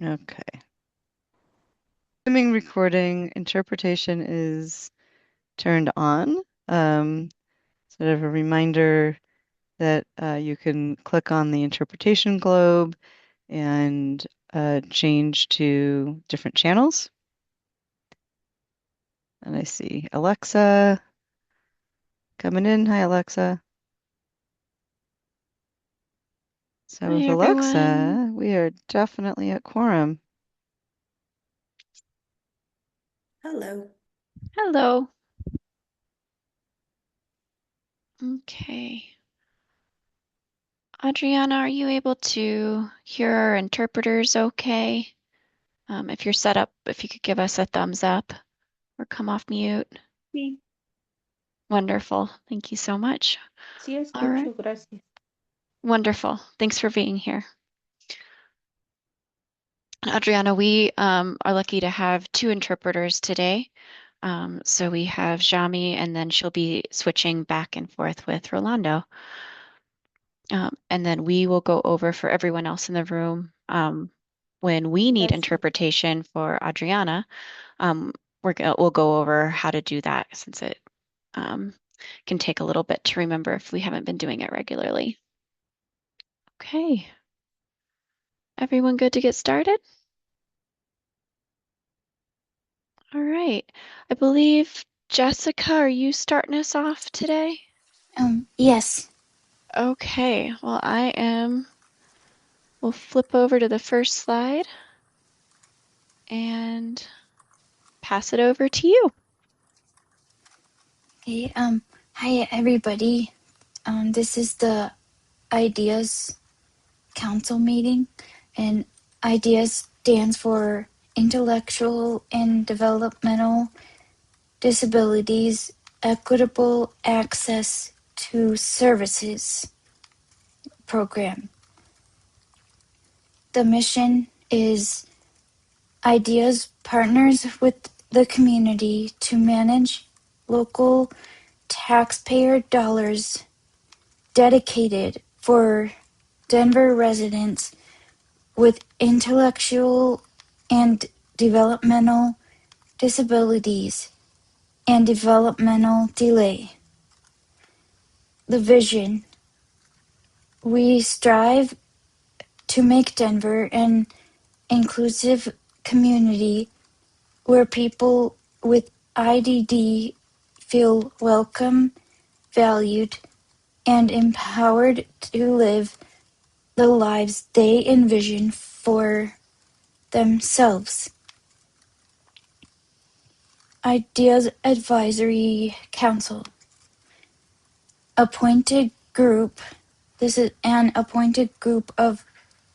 Okay. Assuming recording interpretation is turned on. Sort of a reminder that you can click on the interpretation globe and change to different channels. And I see Alexa coming in. Hi, Alexa. So Hi, with everyone. Alexa, we are definitely at quorum. Hello. Hello. Okay. Adriana, are you able to hear our interpreters okay? If you're set up, if you could give us a thumbs up or come off mute. Sí, Wonderful. Thank you so much. sí All right. escucho, gracias. Wonderful. Thanks for being here. Adriana, we are lucky to have two interpreters today. So we have Jami, and then she'll be switching back and forth with Rolando. And then we will go over for everyone else in the room. When we need Gracias. interpretation for Adriana, um, we'll go over how to do that since it um, can take a little bit to remember if we haven't been doing it regularly. Okay, everyone good to get started? All right. I believe, Jessica, are you starting us off today? Yes. Okay, well, we'll flip over to the first slide and pass it over to you. Hey, hi everybody. This is the IDEAS Council meeting, and IDEAS stands for Intellectual and Developmental Disabilities Equitable Access to Services program. The mission is IDEAS partners with the community to manage local taxpayer dollars dedicated for Denver residents with intellectual and developmental disabilities and developmental delay. The vision: we strive to make Denver an inclusive community where people with IDD feel welcome, valued, and empowered to live the lives they envision for themselves. IDEAS Advisory Council. Appointed group. This is an appointed group of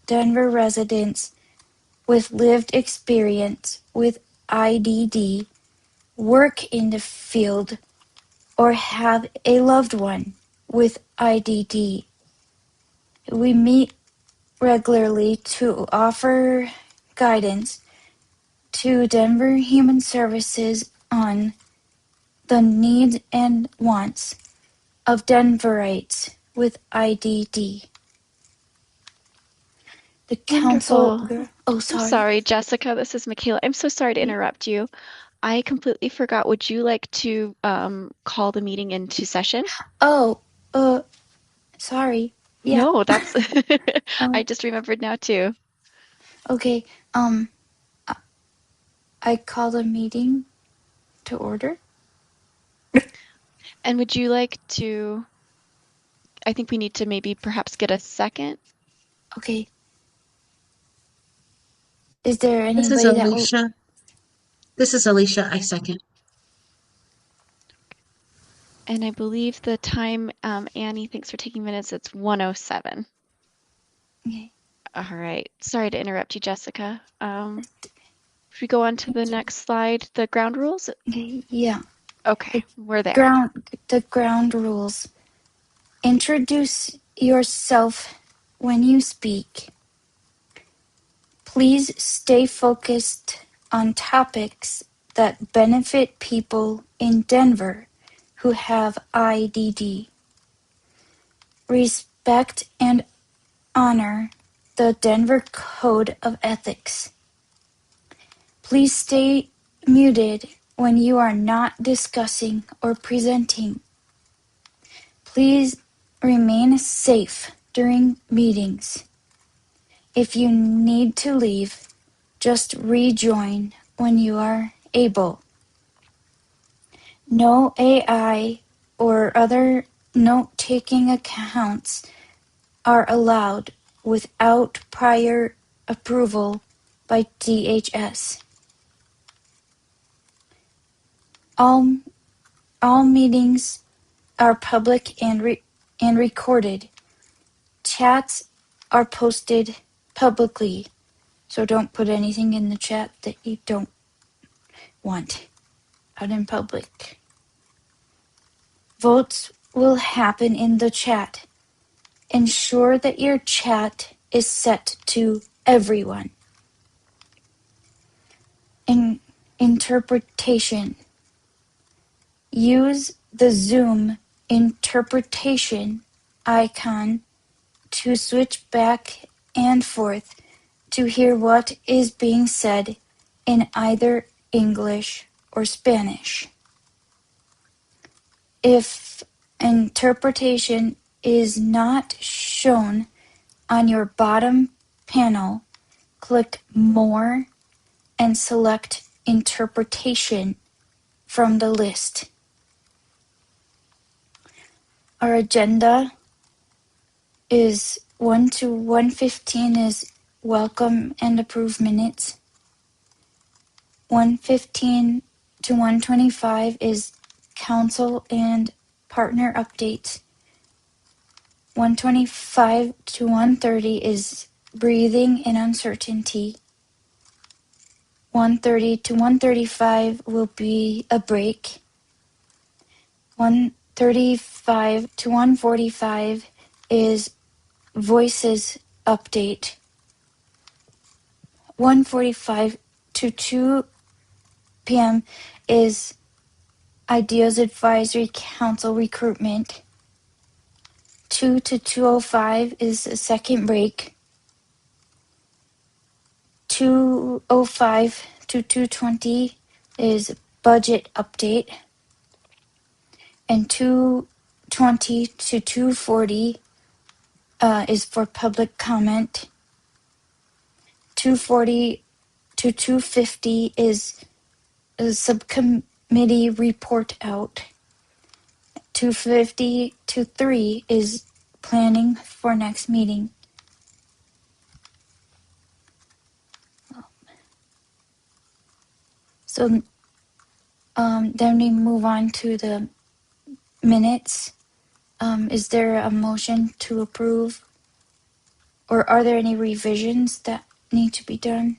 Denver residents with lived experience with IDD, work in the field, or have a loved one with IDD. We meet regularly to offer guidance to Denver Human Services on the needs and wants of Denverites with IDD. The council. Wonderful. Oh, I'm sorry. sorry, Jessica. This is Michaela. I'm so sorry to interrupt you. I completely forgot. Would you like to call the meeting into session? Oh, sorry. Yeah. No, that's I Um. just remembered now too. Okay. I call the meeting to order. And would you like to, I think we need to maybe perhaps get a second. Okay. Is there This is anybody that will? Alicia. This is Alicia. I second. And I believe the time, Annie, thanks for taking minutes. It's 1:07. Okay. All right. Sorry to interrupt you, Jessica. Should we go on to the next slide, the ground rules? Okay. Yeah. Okay, we're there. The ground rules. Introduce yourself when you speak. Please stay focused on topics that benefit people in Denver who have IDD. Respect and honor the Denver Code of Ethics. Please stay muted when you are not discussing or presenting. Please remain safe during meetings. If you need to leave, just rejoin when you are able. No AI or other note-taking accounts are allowed without prior approval by DHS. All meetings are public and recorded. Chats are posted publicly, so don't put anything in the chat that you don't want out in public. Votes will happen in the chat. Ensure that your chat is set to everyone. Interpretation. Use the Zoom interpretation icon to switch back and forth to hear what is being said in either English or Spanish. If interpretation is not shown on your bottom panel, click More and select Interpretation from the list. Our agenda is 1 to 115 is welcome and approve minutes. 115 to 125 is council and partner updates. 125 to 130 is breathing and uncertainty. 130 to 135 will be a break. 135 to 145 is voices update. 145 to 2 p.m. is IDEAS Advisory Council recruitment. 2 to 2:05 is a second break. 2:05 to 2:20 is budget update. And 2:20 to 2:40 is for public comment. 2:40 to 2:50 is a subcommittee report out. 2:50 to 3 is planning for next meeting. So then we move on to the minutes. Is there a motion to approve? Or are there any revisions that need to be done?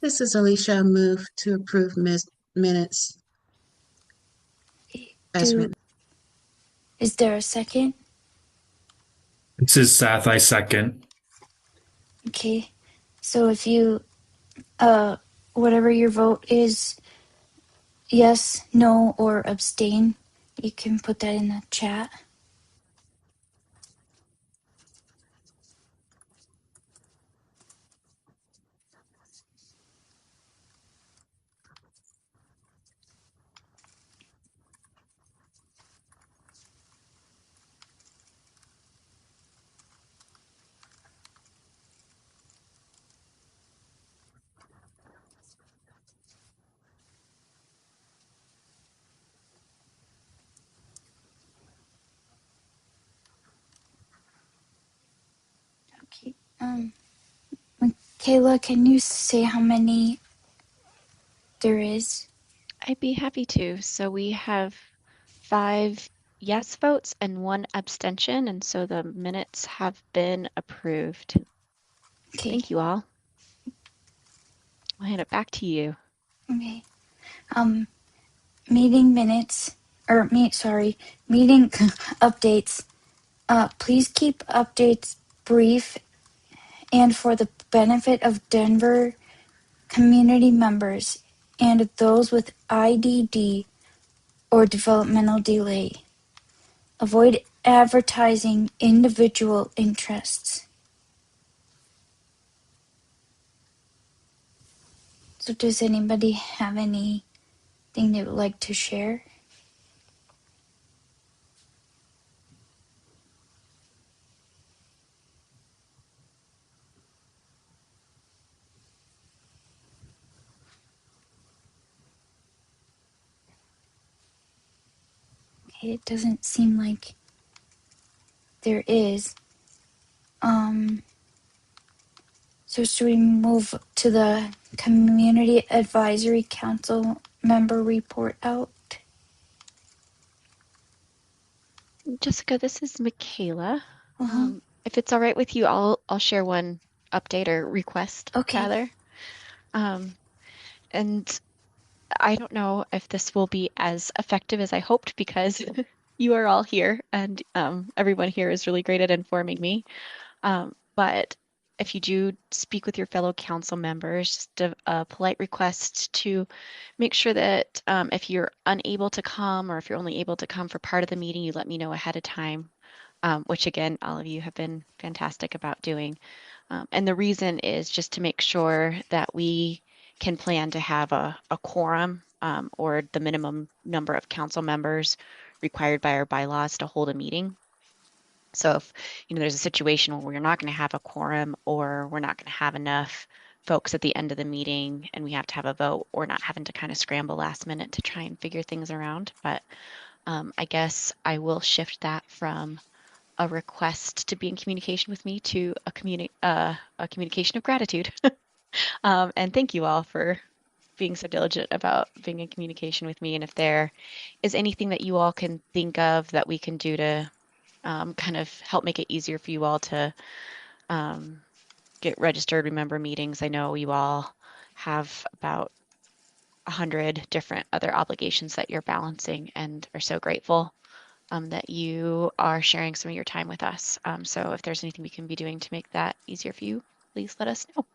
This is Alicia. Move to approve minutes as written. Is there a second? This is Seth. I second. Okay. So if you, whatever your vote is, yes, no, or abstain, you can put that in the chat. Okay. Kayla, can you say how many there is? I'd be happy to. So we have 5 yes votes and 1 abstention, and so the minutes have been approved. Okay. Thank you all. I'll hand it back to you. Okay. Meeting minutes, meeting updates. Please keep updates brief and for the benefit of Denver community members and those with IDD or developmental delay. Avoid advertising individual interests. So does anybody have anything they would like to share? Okay, it doesn't seem like there is. So should we move to the Community Advisory Council member report out? Jessica, this is Michaela. Uh-huh. If it's all right with you, I'll share one update or request Okay. rather. And I don't know if this will be as effective as I hoped because you are all here and everyone here is really great at informing me. But if you do speak with your fellow council members, just a polite request to make sure that if you're unable to come or if you're only able to come for part of the meeting, you let me know ahead of time, which again, all of you have been fantastic about doing. And the reason is just to make sure that we can plan to have a quorum or the minimum number of council members required by our bylaws to hold a meeting. So if there's a situation where we're not going to have a quorum or we're not going to have enough folks at the end of the meeting and we have to have a vote, or not having to kind of scramble last minute to try and figure things around. But I guess I will shift that from a request to be in communication with me to a communication of gratitude. And thank you all for being so diligent about being in communication with me. And if there is anything that you all can think of that we can do to kind of help make it easier for you all to get registered, remember meetings. I know you all have about 100 different other obligations that you're balancing and are so grateful that you are sharing some of your time with us. So if there's anything we can be doing to make that easier for you, please let us know.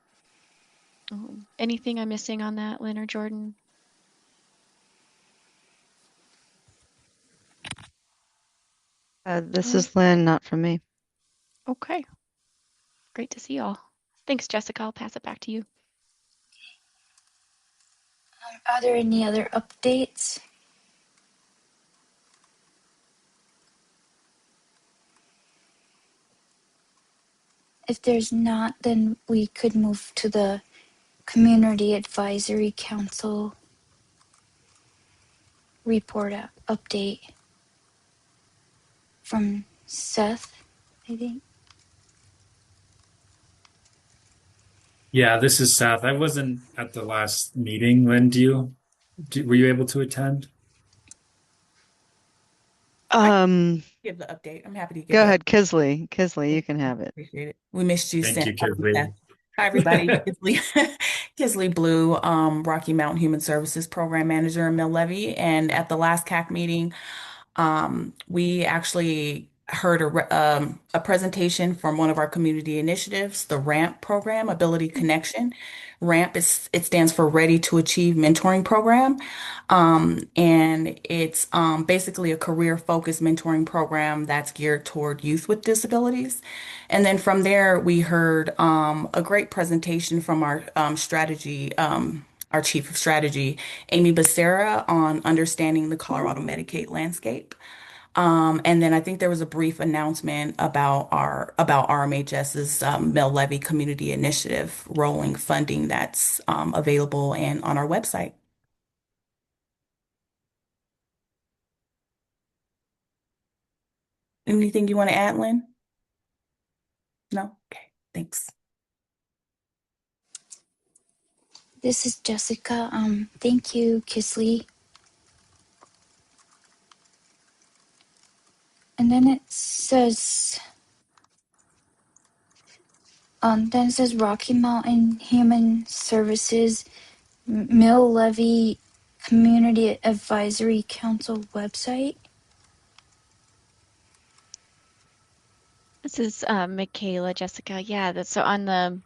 Anything I'm missing on that, Lynn or Jordan? This All right. is Lynn, not from me. Okay. Great to see y'all. Thanks, Jessica. I'll pass it back to you. Are there any other updates? If there's not, then we could move to the Community Advisory Council report update from Seth, I think. Yeah, this is Seth. I wasn't at the last meeting. Lynn, were you able to attend? Give the update. I'm happy to give Go the ahead, Kisley. Kisley, you can have it. appreciate it. We missed you, Thank Sam. you, Kirby. Hi, everybody. Kisley, Kisley Blue, Rocky Mountain Human Services Program Manager in Mill Levy. And at the last CAC meeting, we actually heard a presentation from one of our community initiatives, the RAMP program, Ability Connection. RAMP it stands for Ready to Achieve Mentoring Program. And it's basically a career-focused mentoring program that's geared toward youth with disabilities. And then from there, we heard a great presentation from our our chief of strategy, Amy Becerra, on understanding the Colorado Medicaid landscape. And then I think there was a brief announcement about about RMHS's Mill Levy Community Initiative rolling funding that's available and on our website. Anything you want to add, Lynn? No? Okay, thanks. This is Jessica. Thank you, Kisley. And then it says, Rocky Mountain Human Services Mill Levy Community Advisory Council website. This is Michaela, Jessica. Yeah, so on the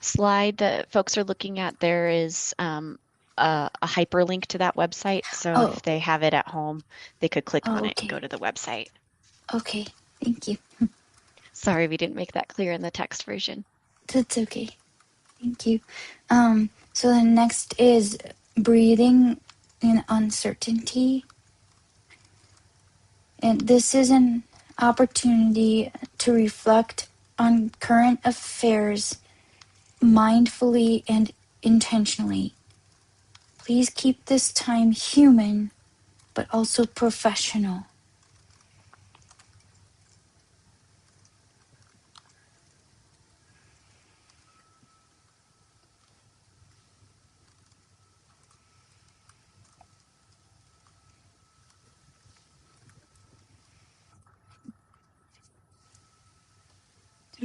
slide that folks are looking at, there is a hyperlink to that website. So Oh, if they have it at home, they could click on it and okay. go to the website. Okay, thank you. Sorry, we didn't make that clear in the text version. That's okay. Thank you. So the next is breathing in uncertainty. And this is an opportunity to reflect on current affairs mindfully and intentionally. Please keep this time human, but also professional.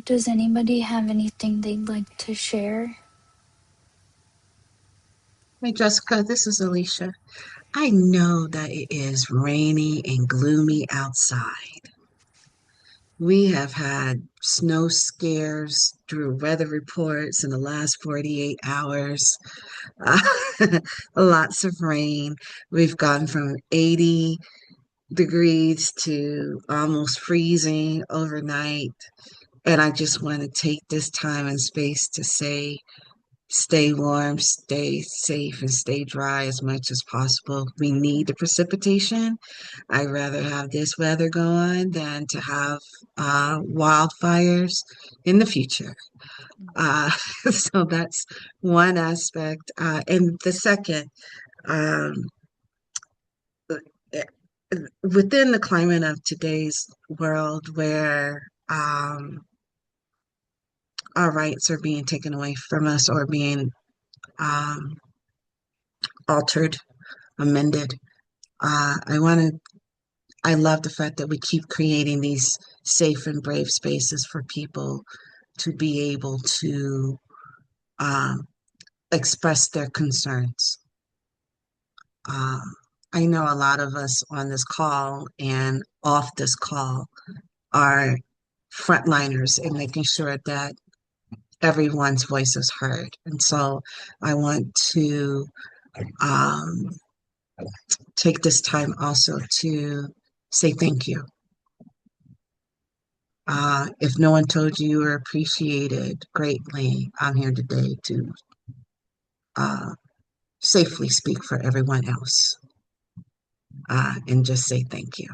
Does anybody have anything they'd like to share? Hey, Jessica, this is Alicia. I know that it is rainy and gloomy outside. We have had snow scares through weather reports in the last 48 hours. Uh, Lots of rain. We've gone from 80 degrees to almost freezing overnight. And I just want to take this time and space to say, stay warm, stay safe, and stay dry as much as possible. We need the precipitation. I'd rather have this weather going than to have wildfires in the future. Uh, so that's one aspect. And the second, um, eh, within the climate of today's world where our rights are being taken away from us or being um, altered, amended, I want to I love the fact that we keep creating these safe and brave spaces for people to be able to um, express their concerns. Um, I know a lot of us on this call and off this call are frontliners in making sure that everyone's voice is heard. And so I want to um, take this time also to say thank you. If no one told you you were appreciated greatly, I'm here today to uh, safely speak for everyone else and just say thank you.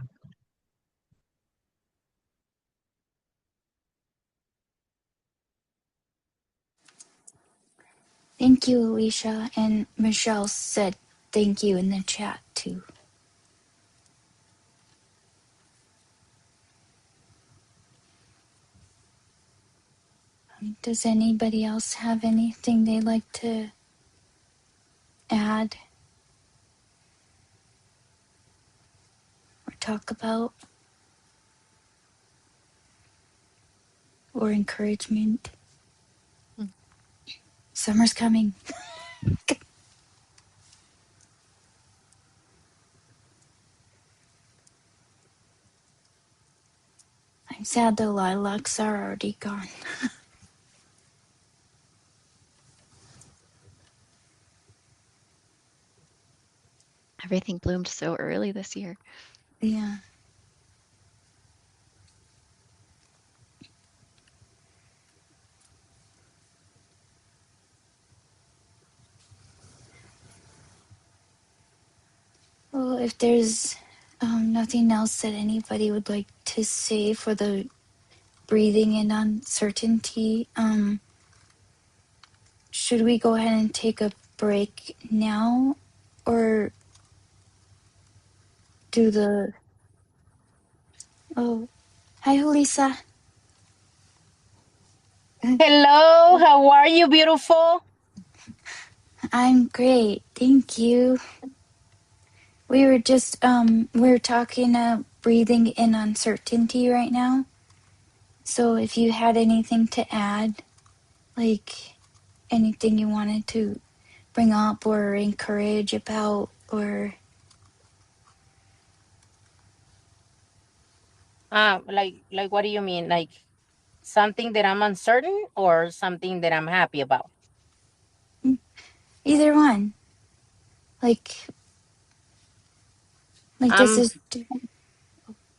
Thank you, Alicia. And Michelle said thank you in the chat too. Does anybody else have anything they'd like to add or talk about or encouragement? Mm. Summer's coming. I'm sad the lilacs are already gone. Everything bloomed so early this year. Yeah. Well, if there's nothing else that anybody would like to say for the breathing in uncertainty, should we go ahead and take a break now or do the. Oh, hi, Lisa. Hello, how are you, beautiful? I'm great. Thank you. We were just, we're talking breathing in uncertainty right now. So if you had anything to add, like anything you wanted to bring up or encourage about, or. Like what do you mean? Like something that I'm uncertain or something that I'm happy about? Either one. Like this I'm is.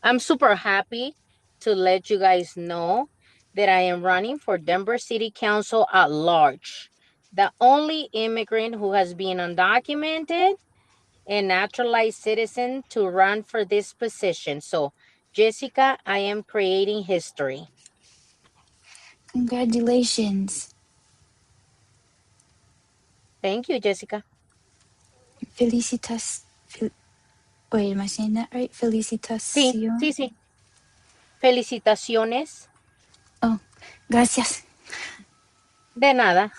I'm super happy to let you guys know that I am running for Denver City Council at large. The only immigrant who has been undocumented and naturalized citizen to run for this position. So, Jessica, I am creating history. Congratulations. Thank you, Jessica. Felicitas. Wait, am I saying that right? Sí, Felicitación. sí, sí. Felicitaciones. Oh, gracias. De nada.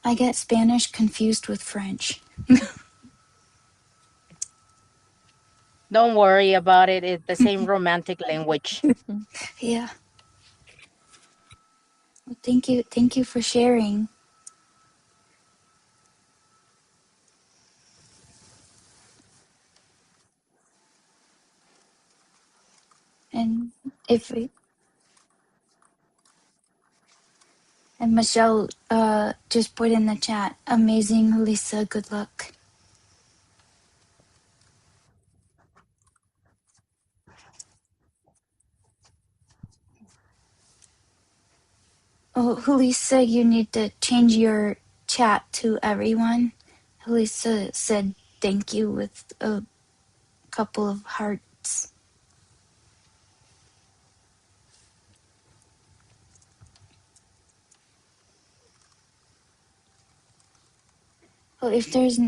I get Spanish confused with French. Don't worry about it. It's the same romantic language. Yeah. Well, thank you. Thank you for sharing. And if we, and Michelle just put in the chat, amazing, Lisa. Good luck. Oh, Lisa, you need to change your chat to everyone. Lisa said thank you with a couple of hearts. Well, if there's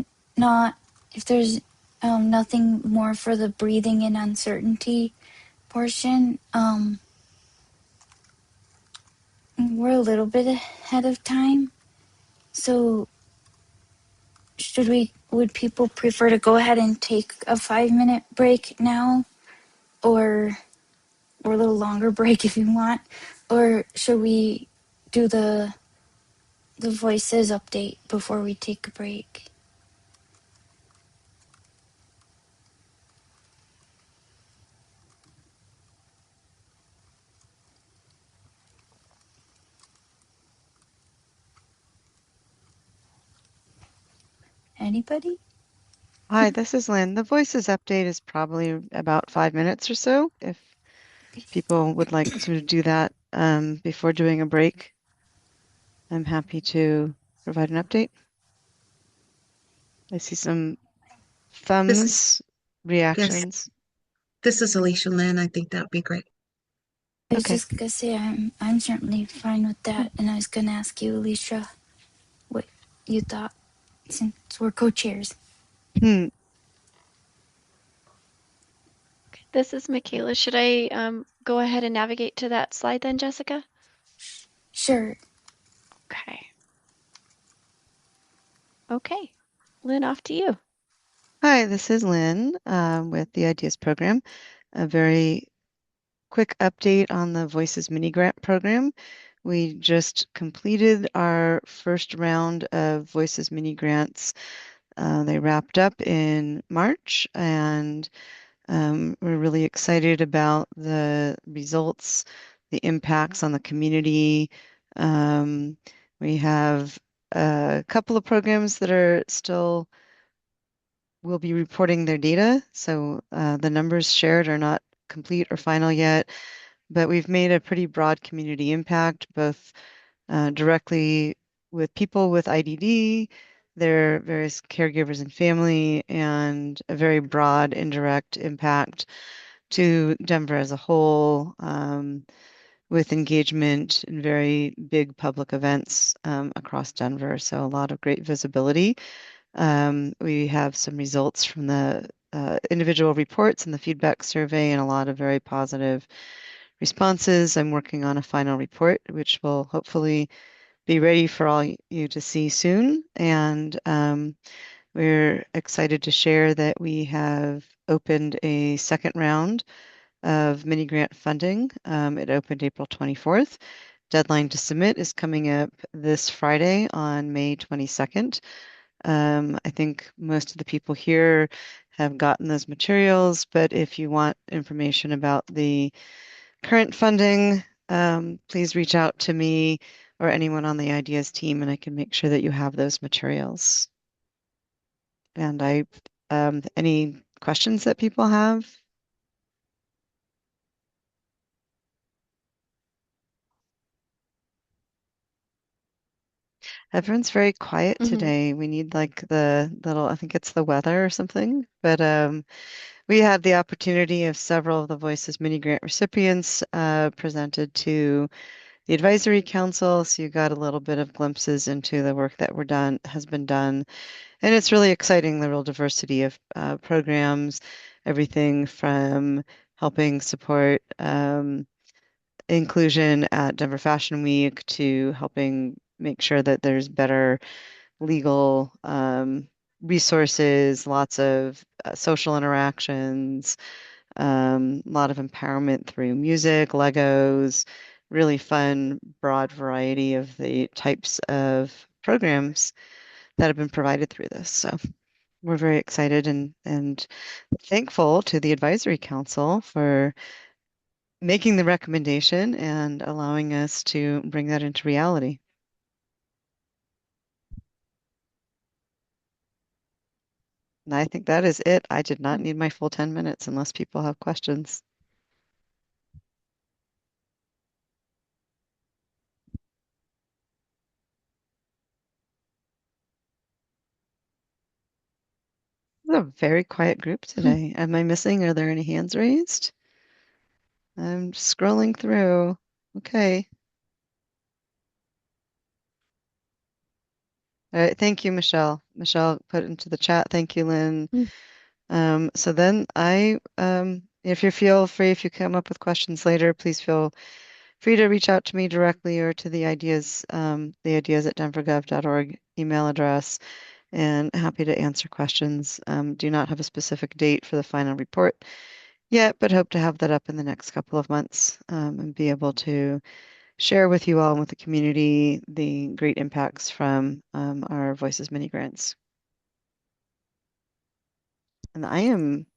nothing more for the breathing and uncertainty portion, we're a little bit ahead of time. So would people prefer to go ahead and take a 5-minute break now, or a little longer break if you want, or should we do the voices update before we take a break? Anybody? Hi, this is Lynn. The Voices update is probably about 5 minutes or so. If people would like to do that before doing a break, I'm happy to provide an update. I see some This is, thumbs, yes, reactions. this is Alicia Lynn. I think that would be great. I was Okay. just gonna say I'm certainly fine with that, and I was gonna ask you, Alicia, what you thought since we're co-chairs. Hmm. This is Michaela. Should I go ahead and navigate to that slide then, Jessica? Sure. Okay. Okay. Lynn, off to you. Hi, this is Lynn with the IDEAS program. A very quick update on the Voices mini grant program. We just completed our first round of Voices mini grants. They wrapped up in March, and we're really excited about the results, the impacts on the community. We have a couple of programs that are still will be reporting their data. So the numbers shared are not complete or final yet, but we've made a pretty broad community impact, both directly with people with IDD, their various caregivers and family, and a very broad indirect impact to Denver as a whole, with engagement in very big public events across Denver. So a lot of great visibility. We have some results from the individual reports and the feedback survey and a lot of very positive responses. I'm working on a final report, which will hopefully be ready for all you to see soon. And we're excited to share that we have opened a second round of mini grant funding. It opened April 24th. Deadline to submit is coming up this Friday on May 22nd. I think most of the people here have gotten those materials, but if you want information about the current funding, please reach out to me or anyone on the IDEAS team, and I can make sure that you have those materials. And any questions that people have? Everyone's very quiet today. We need like the little, I think it's the weather or something. But we had the opportunity of several of the Voices mini grant recipients presented to the advisory council. So you got a little bit of glimpses into the work that has been done. And it's really exciting, the real diversity of programs, everything from helping support inclusion at Denver Fashion Week to helping make sure that there's better legal resources, lots of social interactions, a lot of empowerment through music, Legos, really fun, broad variety of the types of programs that have been provided through this. So we're very excited and thankful to the advisory council for making the recommendation and allowing us to bring that into reality. And I think that is it. I did not need my full 10 minutes unless people have questions. It's a very quiet group today. Am I missing? Are there any hands raised? I'm scrolling through. Okay. All right. Thank you, Michelle. Michelle put into the chat. Thank you, Lynn. So then if you feel free, if you come up with questions later, please feel free to reach out to me directly or to the ideas at denvergov.org email address, and happy to answer questions. Do not have a specific date for the final report yet, but hope to have that up in the next couple of months and be able to share with you all and with the community the great impacts from our Voices mini grants. And I am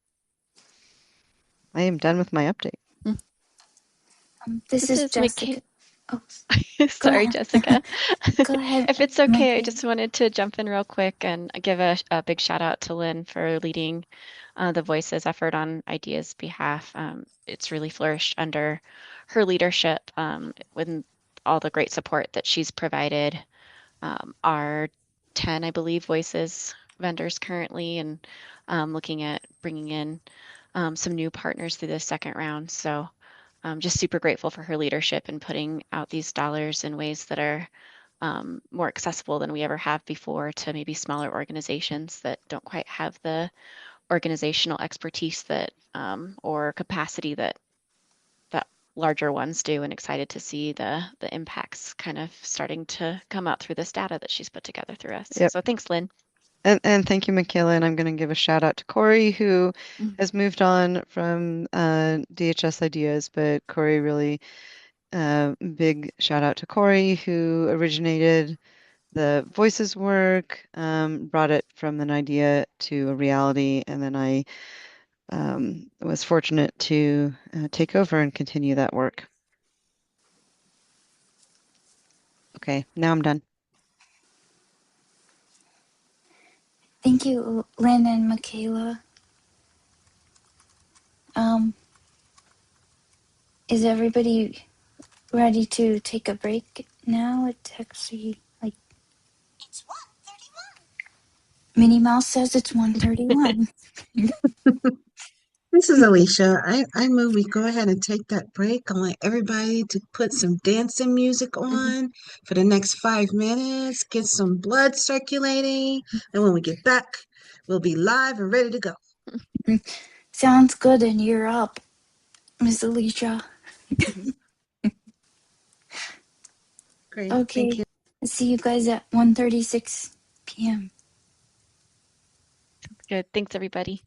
done with my update. This is Jessica. Oh, sorry, ahead. Jessica. Go ahead. If it's okay, I just wanted to jump in real quick and give a big shout out to Lynn for leading the Voices effort on IDEA's behalf. It's really flourished under her leadership with all the great support that she's provided. Our 10, I believe, Voices vendors currently, and looking at bringing in some new partners through the second round. So I'm just super grateful for her leadership in putting out these dollars in ways that are more accessible than we ever have before to maybe smaller organizations that don't quite have the organizational expertise that or capacity that larger ones do, and excited to see the impacts kind of starting to come out through this data that she's put together through us. Yep. So thanks, Lynn. And thank you, Michaela. And I'm going to give a shout out to Corey, who has moved on from DHS Ideas, but Corey really, big shout out to Corey, who originated the Voices work, brought it from an idea to a reality, and then I was fortunate to take over and continue that work. Okay, now I'm done. Thank you, Lynn and Michaela. Is everybody ready to take a break now? It's actually like it's 1:31. Minnie Mouse says it's 1:31. This is Alicia. I move we go ahead and take that break. I want everybody to put some dancing music on for the next 5 minutes, get some blood circulating, and when we get back, we'll be live and ready to go. Sounds good, and you're up, Miss Alicia. Great. Okay. Thank you. See you guys at 1:36 p.m. Good. Thanks, everybody.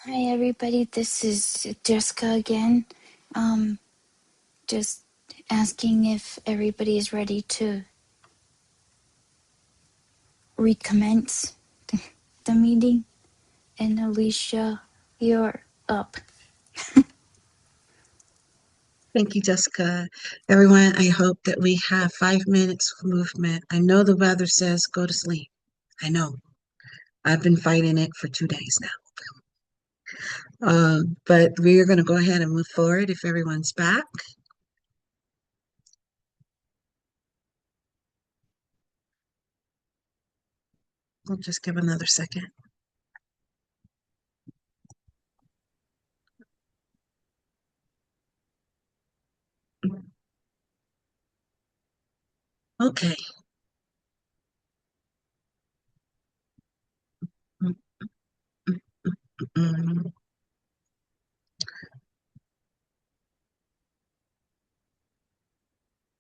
Hi, everybody. This is Jessica again. Um, just asking if everybody is ready to recommence the meeting. And Alicia, you're up. Thank you, Jessica. Everyone, I hope that we have 5 minutes of movement. I know the weather says go to sleep. I know. I've been fighting it for 2 days now. But we are going to go ahead and move forward if everyone's back. We'll just give another second. Okay. Mm.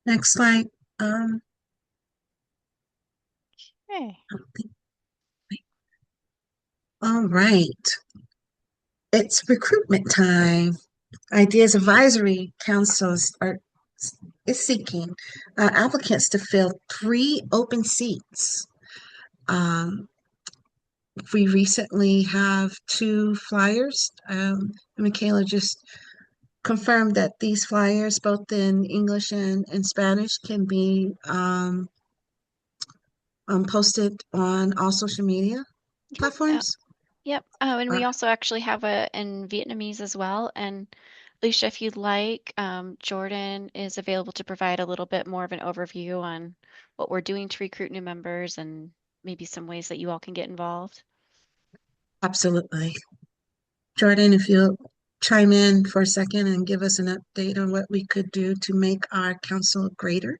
Next slide. Um, Hey. all right. It's recruitment time. Ideas Advisory Councils is seeking applicants to fill 3 open seats. Um, we recently have 2 flyers. Michaela just confirmed that these flyers, both in English and Spanish, can be posted on all social media Yep. platforms. Yep. Oh, and Uh, we also actually have a in Vietnamese as well. And Alicia, if you'd like, Jordan is available to provide a little bit more of an overview on what we're doing to recruit new members and maybe some ways that you all can get involved. Absolutely. Jordan, if you'll chime in for a second and give us an update on what we could do to make our council greater.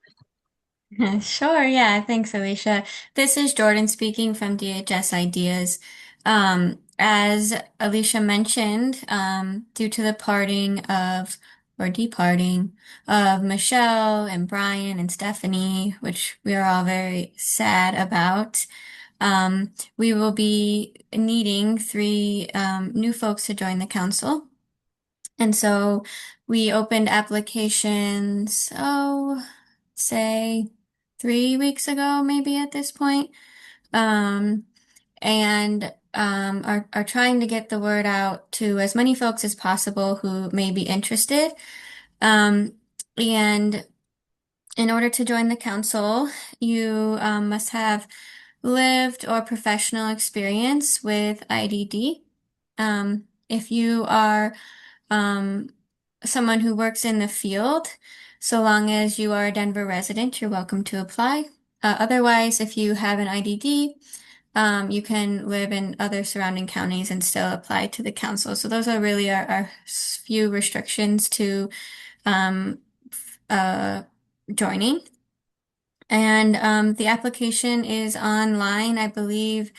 Sure, yeah, thanks, Alicia. This is Jordan speaking from DHS Ideas. As Alicia mentioned, due to the parting of or departing of Michelle and Brian and Stephanie, which we are all very sad about, we will be needing 3 new folks to join the council. And so we opened applications, say 3 weeks ago, maybe at this point, um, and are trying to get the word out to as many folks as possible who may be interested. Um, and in order to join the council, you must have lived or professional experience with IDD. If you are um, someone who works in the field, so long as you are a Denver resident, you're welcome to apply. Otherwise, if you have an IDD, you can live in other surrounding counties and still apply to the council. So those are really our few restrictions to um, uh, joining. And the application is online. I believe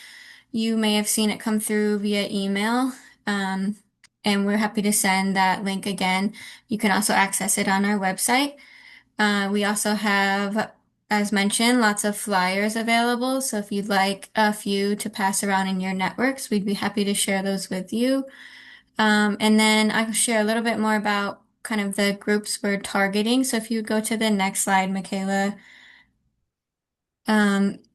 you may have seen it come through via email. Um, and we're happy to send that link again. You can also access it on our website. We also have, as mentioned, lots of flyers available. So if you'd like a few to pass around in your networks, we'd be happy to share those with you. And then I'll share a little bit more about kind of the groups we're targeting. So if you go to the next slide, Michaela.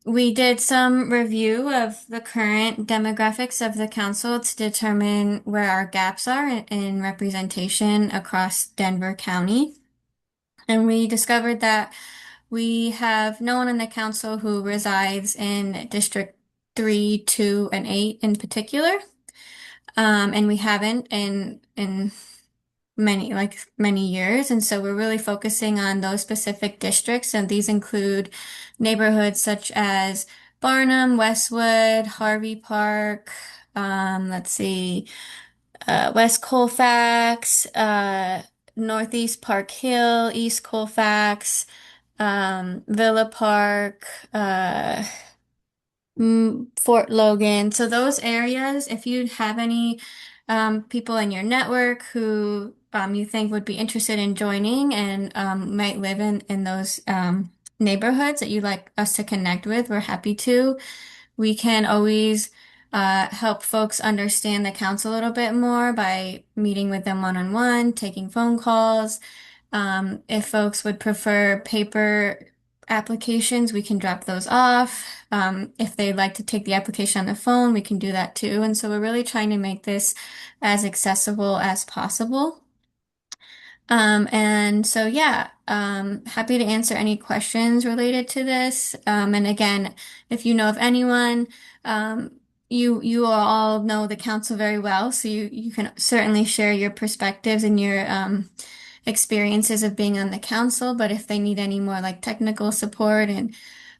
We did some review of the current demographics of the council to determine where our gaps are in representation across Denver County. And we discovered that we have no one in the council who resides in District 3, 2, and 8 in particular. And we haven't in many years. And so we're really focusing on those specific districts. And these include neighborhoods such as Barnum, Westwood, Harvey Park, let's see, West Colfax, Northeast Park Hill, East Colfax, Villa Park, Fort Logan. So those areas, if you have any people in your network who you think would be interested in joining and might live in those neighborhoods that you'd like us to connect with, we're happy to. We can always help folks understand the council a little bit more by meeting with them one-on-one, taking phone calls. If folks would prefer paper applications, we can drop those off. If they'd like to take the application on the phone, we can do that too. And so we're really trying to make this as accessible as possible. And so, yeah, happy to answer any questions related to this. And again, if you know of anyone, you all know the council very well, so you can certainly share your perspectives and your experiences of being on the council. But if they need any more like technical support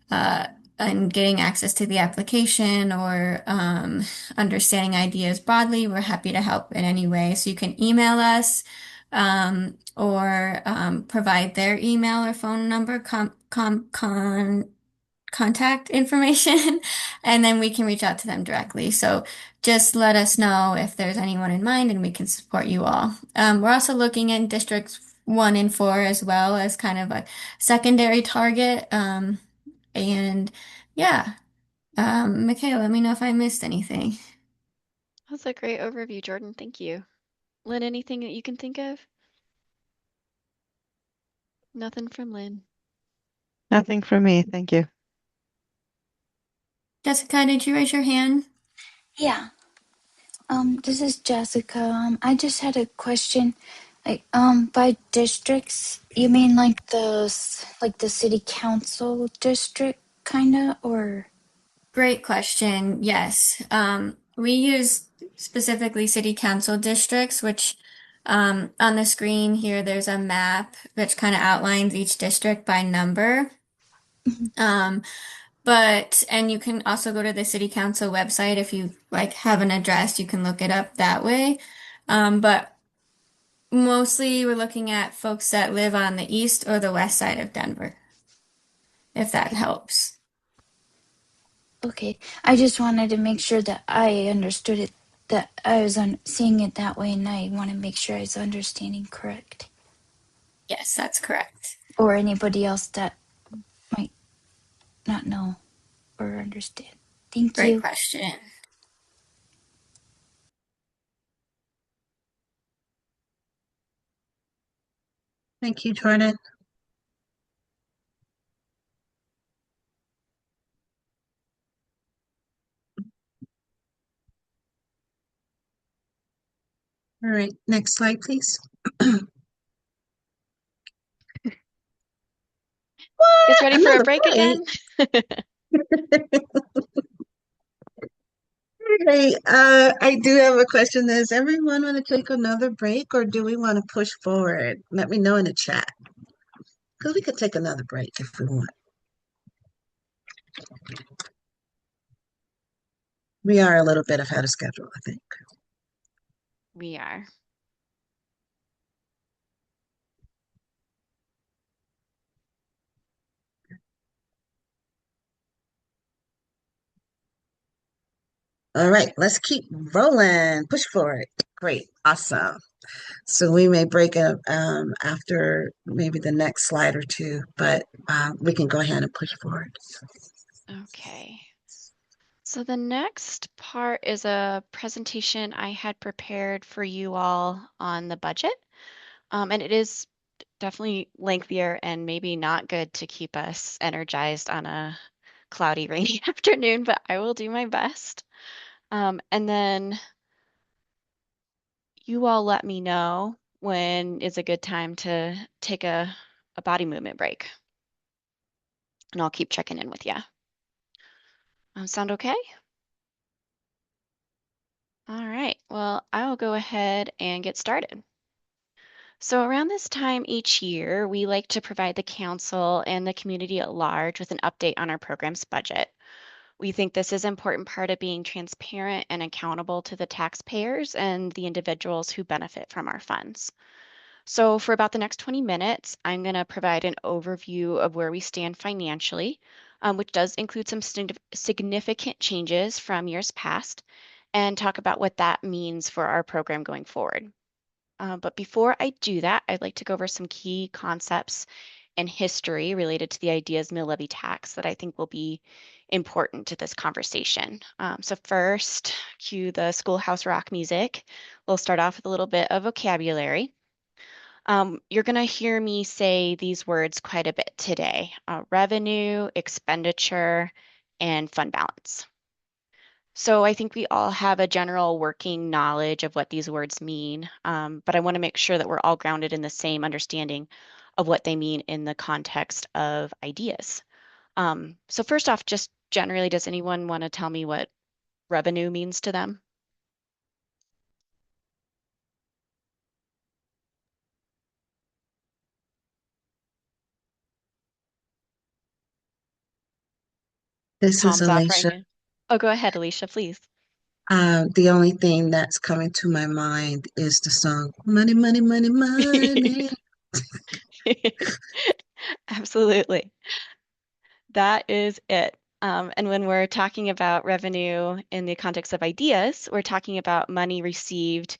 uh, and getting access to the application or understanding ideas broadly, we're happy to help in any way. So you can email us or provide their email or phone number, contact information, and then we can reach out to them directly. So just let us know if there's anyone in mind and we can support you all. We're also looking in districts 1 and 4 as well as kind of a secondary target. And yeah, Michaela, let me know if I missed anything. That's a great overview, Jordan. Thank you. Lynn, anything that you can think of? Nothing from Lynn. Nothing from me. Thank you. Jessica, did you raise your hand? Yeah. This is Jessica. I just had a question. Like, by districts, you mean like the city council district, kinda, or? Great question. Yes. We use specifically city council districts, which on the screen here, there's a map which kind of outlines each district by number. Um, and you can also go to the city council website if you like have an address, you can look it up that way. But mostly we're looking at folks that live on the east or the west side of Denver, if that Okay. helps. Okay. I just wanted to make sure that I understood it, that I was seeing it that way, and I want to make sure I was understanding correct. Yes, that's correct. Or anybody else that might not know or understand. Thank Great you. question. Thank you, Jordan. All right, next slide, please. Guys ready for a Another break break? again? Hey, I do have a question. Does everyone want to take another break or do we want to push forward? Let me know in the chat. Because we could take another break if we want. We are a little bit ahead of schedule, I think. We are. All right, let's keep rolling. Push forward. Great, awesome. So we may break up after maybe the next slide or two, but we can go ahead and push forward. Okay. So the next part is a presentation I had prepared for you all on the budget. And it is definitely lengthier and maybe not good to keep us energized on a cloudy, rainy afternoon, but I will do my best. And then you all let me know when is a good time to take a body movement break. And I'll keep checking in with you. Sound okay? All right, well, I will go ahead and get started. So around this time each year, we like to provide the council and the community at large with an update on our program's budget. We think this is an important part of being transparent and accountable to the taxpayers and the individuals who benefit from our funds. So for about the next 20 minutes, I'm going to provide an overview of where we stand financially, which does include some significant changes from years past, and talk about what that means for our program going forward. But before I do that, I'd like to go over some key concepts and history related to the IDEAS mill levy tax that I think will be important to this conversation. So first, cue the schoolhouse rock music. We'll start off with a little bit of vocabulary. You're going to hear me say these words quite a bit today: revenue, expenditure, and fund balance. So I think we all have a general working knowledge of what these words mean, but I want to make sure that we're all grounded in the same understanding of what they mean in the context of ideas. So first off, just generally, does anyone want to tell me what revenue means to them? This is Palms off right Alicia. now. Oh, go ahead, Alicia, please. The only thing that's coming to my mind is the song Money, Money, Money, Money. Absolutely. That is it. And when we're talking about revenue in the context of ideas, we're talking about money received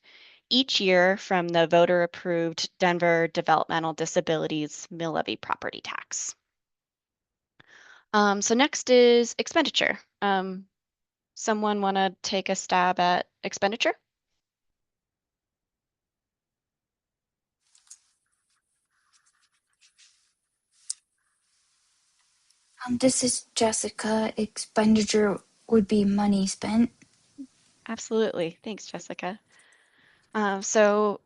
each year from the voter-approved Denver Developmental Disabilities Mill Levy property tax. So next is expenditure. Someone want to take a stab at expenditure? This is Jessica. Expenditure would be money spent. Absolutely. Thanks, Jessica. So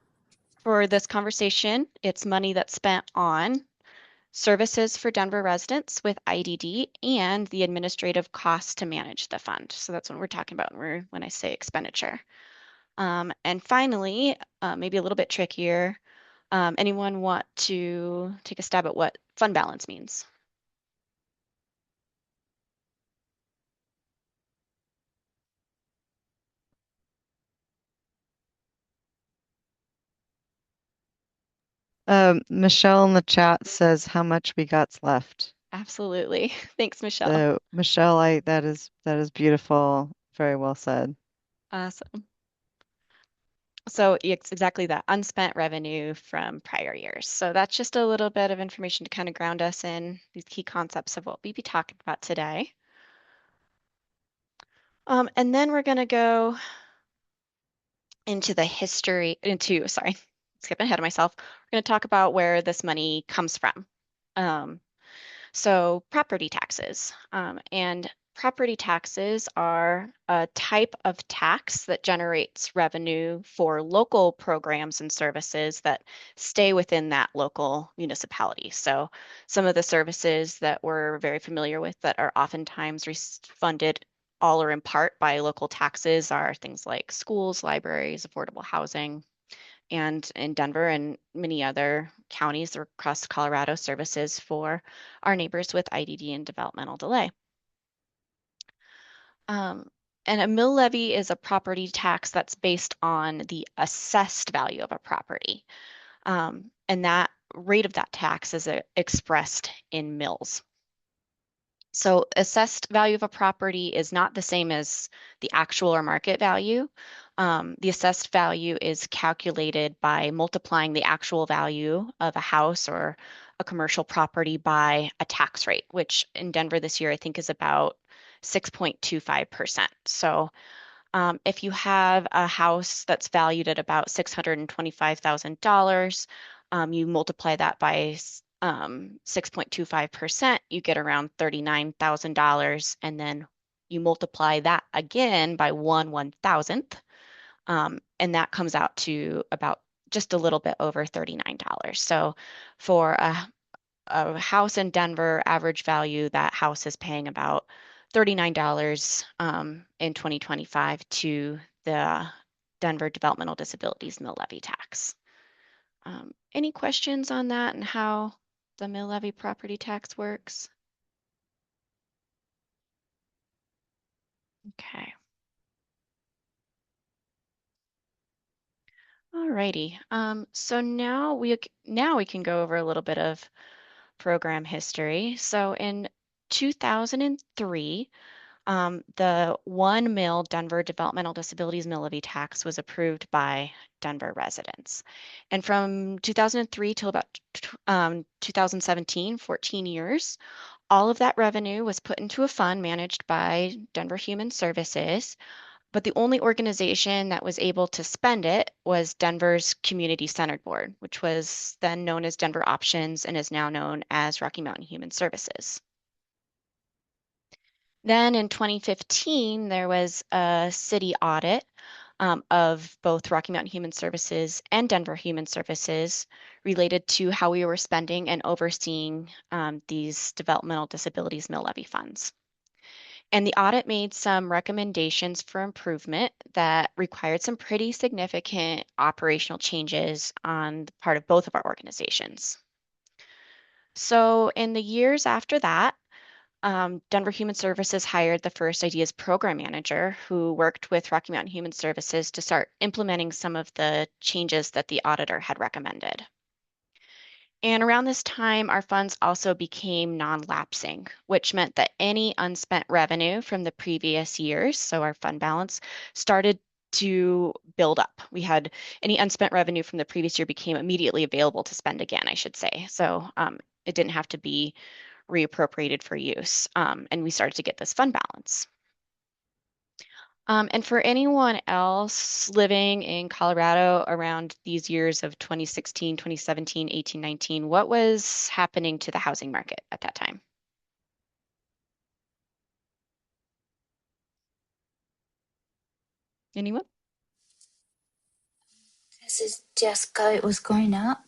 for this conversation, it's money that's spent on services for Denver residents with IDD and the administrative costs to manage the fund. So that's what we're talking about when I say expenditure. And finally, maybe a little bit trickier, anyone want to take a stab at what fund balance means? Michelle in the chat says how much we got's left. Absolutely. Thanks, Michelle. So Michelle, that is beautiful. Very well said. Awesome. So it's exactly that, unspent revenue from prior years. So that's just a little bit of information to kind of ground us in these key concepts of what we'll be talking about today. And then we're going to go into sorry, skipping ahead of myself. We're going to talk about where this money comes from. So property taxes. And property taxes are a type of tax that generates revenue for local programs and services that stay within that local municipality. So some of the services that we're very familiar with that are oftentimes funded all or in part by local taxes are things like schools, libraries, affordable housing, and in Denver and many other counties across Colorado, services for our neighbors with IDD and developmental delay. Um, and a mill levy is a property tax that's based on the assessed value of a property. And that rate of that tax is expressed in mills. So assessed value of a property is not the same as the actual or market value. The assessed value is calculated by multiplying the actual value of a house or a commercial property by a tax rate, which in Denver this year I think is about 6.25%. So if you have a house that's valued at about $625,000, you multiply that by 6.25%, you get around $39,000. And then you multiply that again by 1/1000th, and that comes out to about just a little bit over $39. So for a house in Denver, average value, that house is paying about $39 in 2025 to the Denver Developmental Disabilities Mill Levy tax. Any questions on that and how the mill levy property tax works? Okay. Alrighty. So now we can go over a little bit of program history. So in 2003, The 1 mil Denver Developmental Disabilities Mill Levy tax was approved by Denver residents. And from 2003 till about 2017, 14 years, all of that revenue was put into a fund managed by Denver Human Services, but the only organization that was able to spend it was Denver's Community Centered Board, which was then known as Denver Options and is now known as Rocky Mountain Human Services. Then in 2015, there was a city audit of both Rocky Mountain Human Services and Denver Human Services related to how we were spending and overseeing these developmental disabilities mill levy funds. And the audit made some recommendations for improvement that required some pretty significant operational changes on the part of both of our organizations. So in the years after that, Denver Human Services hired the first IDEAS program manager who worked with Rocky Mountain Human Services to start implementing some of the changes that the auditor had recommended. And around this time, our funds also became non-lapsing, which meant that any unspent revenue from the previous years, so our fund balance, started to build up. We had any unspent revenue from the previous year became immediately available to spend again, I should say. So it didn't have to be reappropriated for use. And we started to get this fund balance. And for anyone else living in Colorado around these years of 2016, 2017, 18, 19, what was happening to the housing market at that time? Anyone? This is Jessica. It was going up.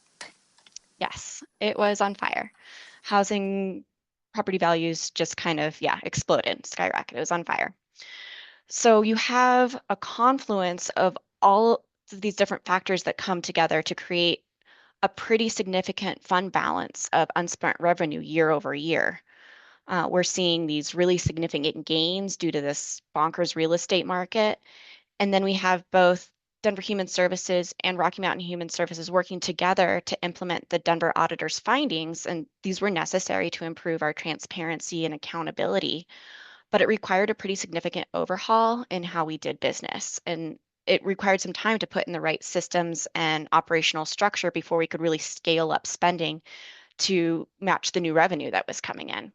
Yes, it was on fire. Housing property values just kind of, yeah, exploded, skyrocketed. It was on fire. So you have a confluence of all of these different factors that come together to create a pretty significant fund balance of unspent revenue year over year. We're seeing these really significant gains due to this bonkers real estate market. And then we have both Denver Human Services and Rocky Mountain Human Services working together to implement the Denver auditor's findings. And these were necessary to improve our transparency and accountability. But it required a pretty significant overhaul in how we did business. And it required some time to put in the right systems and operational structure before we could really scale up spending to match the new revenue that was coming in.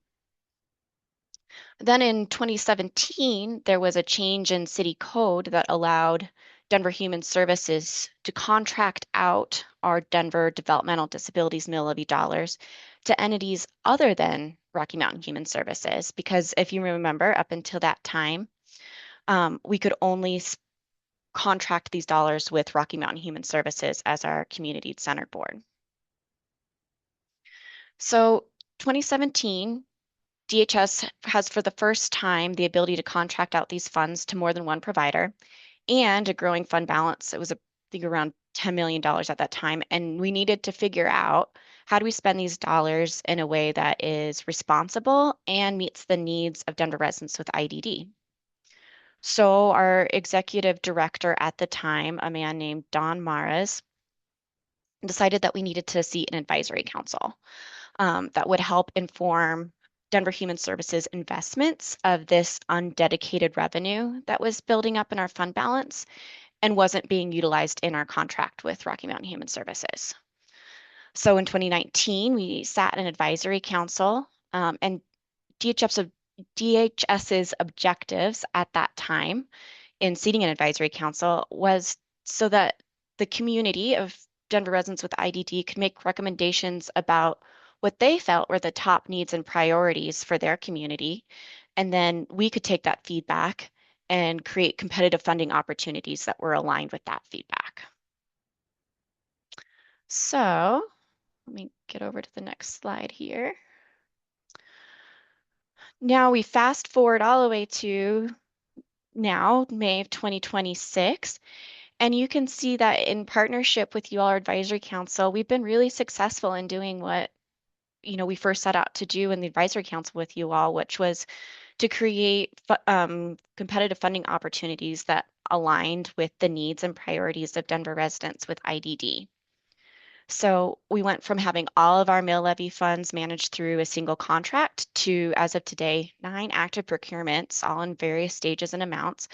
Then in 2017, there was a change in city code that allowed Denver Human Services to contract out our Denver Developmental Disabilities Mill Levy dollars to entities other than Rocky Mountain Human Services. Because if you remember, up until that time, we could only contract these dollars with Rocky Mountain Human Services as our community-centered board. So 2017, DHS has for the first time the ability to contract out these funds to more than one provider and a growing fund balance. It was, I think, around $10 million at that time. And we needed to figure out how do we spend these dollars in a way that is responsible and meets the needs of Denver residents with IDD. So our executive director at the time, a man named Don Maras, decided that we needed to seat an advisory council that would help inform Denver Human Services investments of this undedicated revenue that was building up in our fund balance and wasn't being utilized in our contract with Rocky Mountain Human Services. So in 2019, we sat an advisory council and DHS's objectives at that time in seating an advisory council was so that the community of Denver residents with IDD could make recommendations about what they felt were the top needs and priorities for their community. And then we could take that feedback and create competitive funding opportunities that were aligned with that feedback. So let me get over to the next slide here. Now we fast forward all the way to now, May of 2026. And you can see that in partnership with you all, our advisory council, we've been really successful in doing what we first set out to do in the advisory council with you all, which was to create competitive funding opportunities that aligned with the needs and priorities of Denver residents with IDD. So we went from having all of our mill levy funds managed through a single contract to, as of today, 9 active procurements, all in various stages and amounts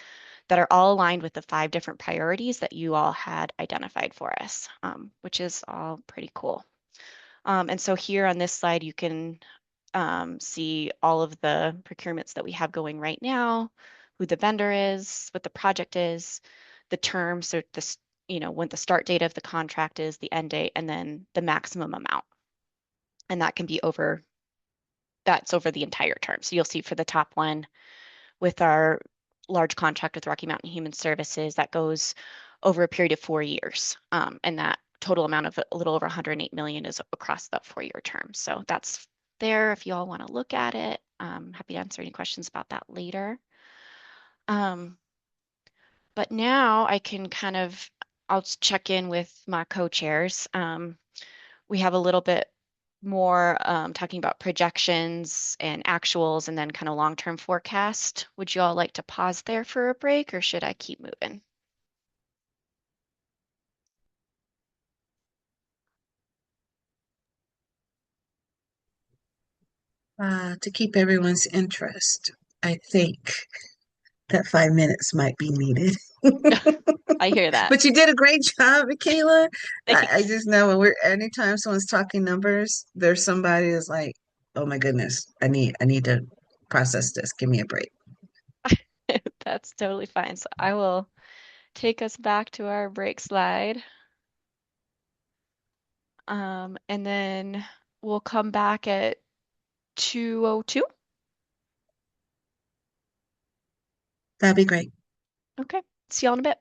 that are all aligned with the 5 different priorities that you all had identified for us, which is all pretty cool. And so here on this slide, you can see all of the procurements that we have going right now, who the vendor is, what the project is, the terms, so this, when the start date of the contract is, the end date, and then the maximum amount. And that can be that's over the entire term. So you'll see for the top one with our large contract with Rocky Mountain Human Services, that goes over a period of 4 years. And that total amount of a little over 108 million is across that 4-year term. So that's there if you all want to look at it. I'm happy to answer any questions about that later. But now I can I'll check in with my co-chairs. We have a little bit more talking about projections and actuals and then kind of long-term forecast. Would you all like to pause there for a break or should I keep moving? To keep everyone's interest, I think that 5 minutes might be needed. I hear that. But you did a great job, Michaela. I Thanks. just know anytime someone's talking numbers, there's somebody that's like, oh my goodness, I need to process this. Give me a break. That's totally fine. So I will take us back to our break slide. And then we'll come back at 2:02. That'd be great. Okay, see y'all in a bit.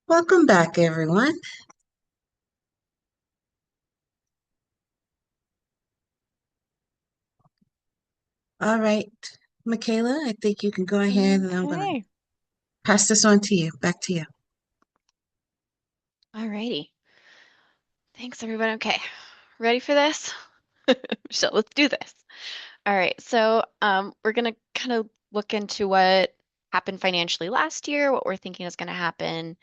Welcome back, everyone. All right, Michaela, I think you can go ahead and I'm going to Okay. pass this on to you. Back to you. All righty. Thanks, everyone. Okay. Ready for this? So let's do this. All right. So we're going to kind of look into what happened financially last year, what we're thinking is going to happen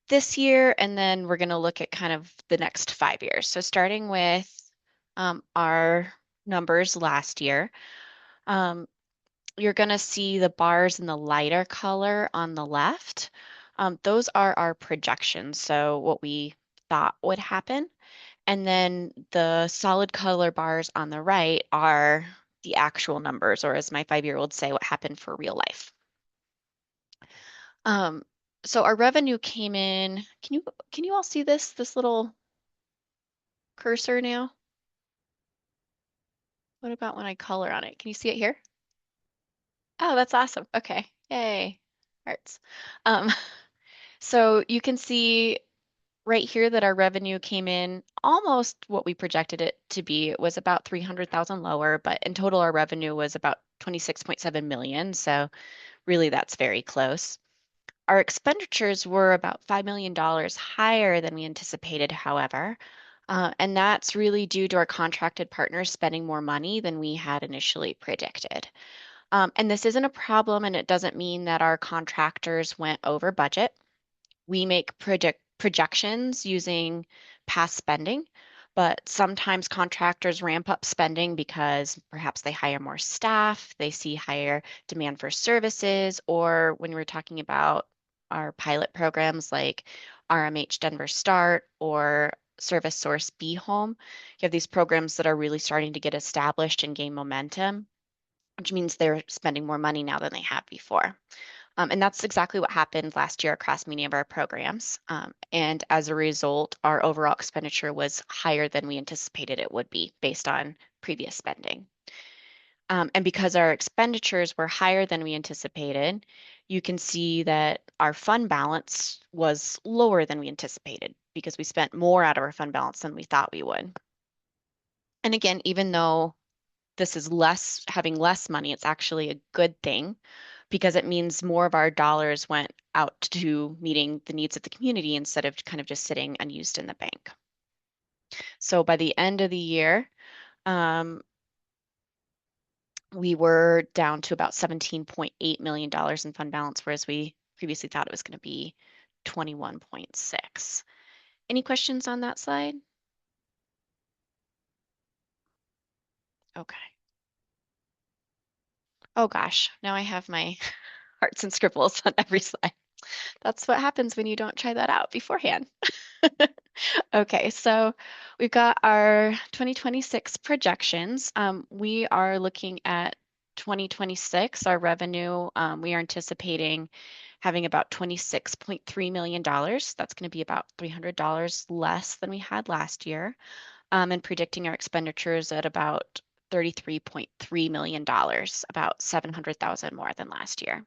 this year, and then we're going to look at kind of the next 5 years. So starting with our numbers last year, um, you're going to see the bars in the lighter color on the left. Those are our projections, so what we thought would happen. And then the solid color bars on the right are the actual numbers, or as my 5-year-old say, what happened for real life. Um, so our revenue came in. Can you all see this little cursor now? What about when I color on it? Can you see it here? Oh, that's awesome. Okay. Yay. Hearts. Um, so you can see right here that our revenue came in almost what we projected it to be. It was about 300,000 lower, but in total our revenue was about 26.7 million. So really that's very close. Our expenditures were about $5 million higher than we anticipated, however. And that's really due to our contracted partners spending more money than we had initially predicted. And this isn't a problem, and it doesn't mean that our contractors went over budget. We make projections using past spending, but sometimes contractors ramp up spending because perhaps they hire more staff, they see higher demand for services, or when we're talking about our pilot programs like RMH Denver Start or Service Source B Home, you have these programs that are really starting to get established and gain momentum, which means they're spending more money now than they have before. And that's exactly what happened last year across many of our programs. And as a result, our overall expenditure was higher than we anticipated it would be based on previous spending. And because our expenditures were higher than we anticipated, you can see that our fund balance was lower than we anticipated because we spent more out of our fund balance than we thought we would. And again, even though this is less, having less money, it's actually a good thing because it means more of our dollars went out to meeting the needs of the community instead of kind of just sitting unused in the bank. So by the end of the year, um, we were down to about $17.8 million in fund balance, whereas we previously thought it was going to be 21.6. Any questions on that slide? Okay. Oh gosh, now I have my hearts and scribbles on every slide. That's what happens when you don't try that out beforehand. Okay, so we've got our 2026 projections. We are looking at 2026, our revenue, we are anticipating having about $26.3 million. That's going to be about $300 less than we had last year, and predicting our expenditures at about $33.3 million, about 700,000 more than last year.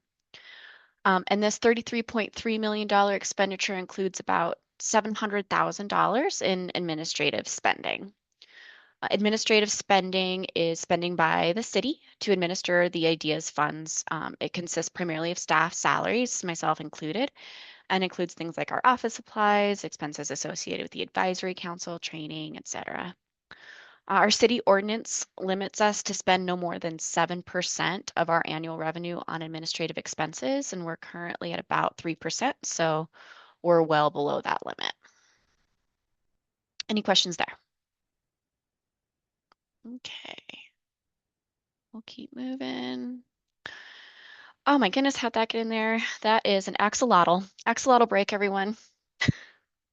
And this $33.3 million expenditure includes about $700,000 in administrative spending. Administrative spending is spending by the city to administer the IDEAS funds. It consists primarily of staff salaries, myself included, and includes things like our office supplies, expenses associated with the advisory council, training, etc. Our city ordinance limits us to spend no more than 7% of our annual revenue on administrative expenses, and we're currently at about 3%, so we're well below that limit. Any questions there? Okay, we'll keep moving. Oh my goodness, how'd that get in there? That is an axolotl. Axolotl break, everyone.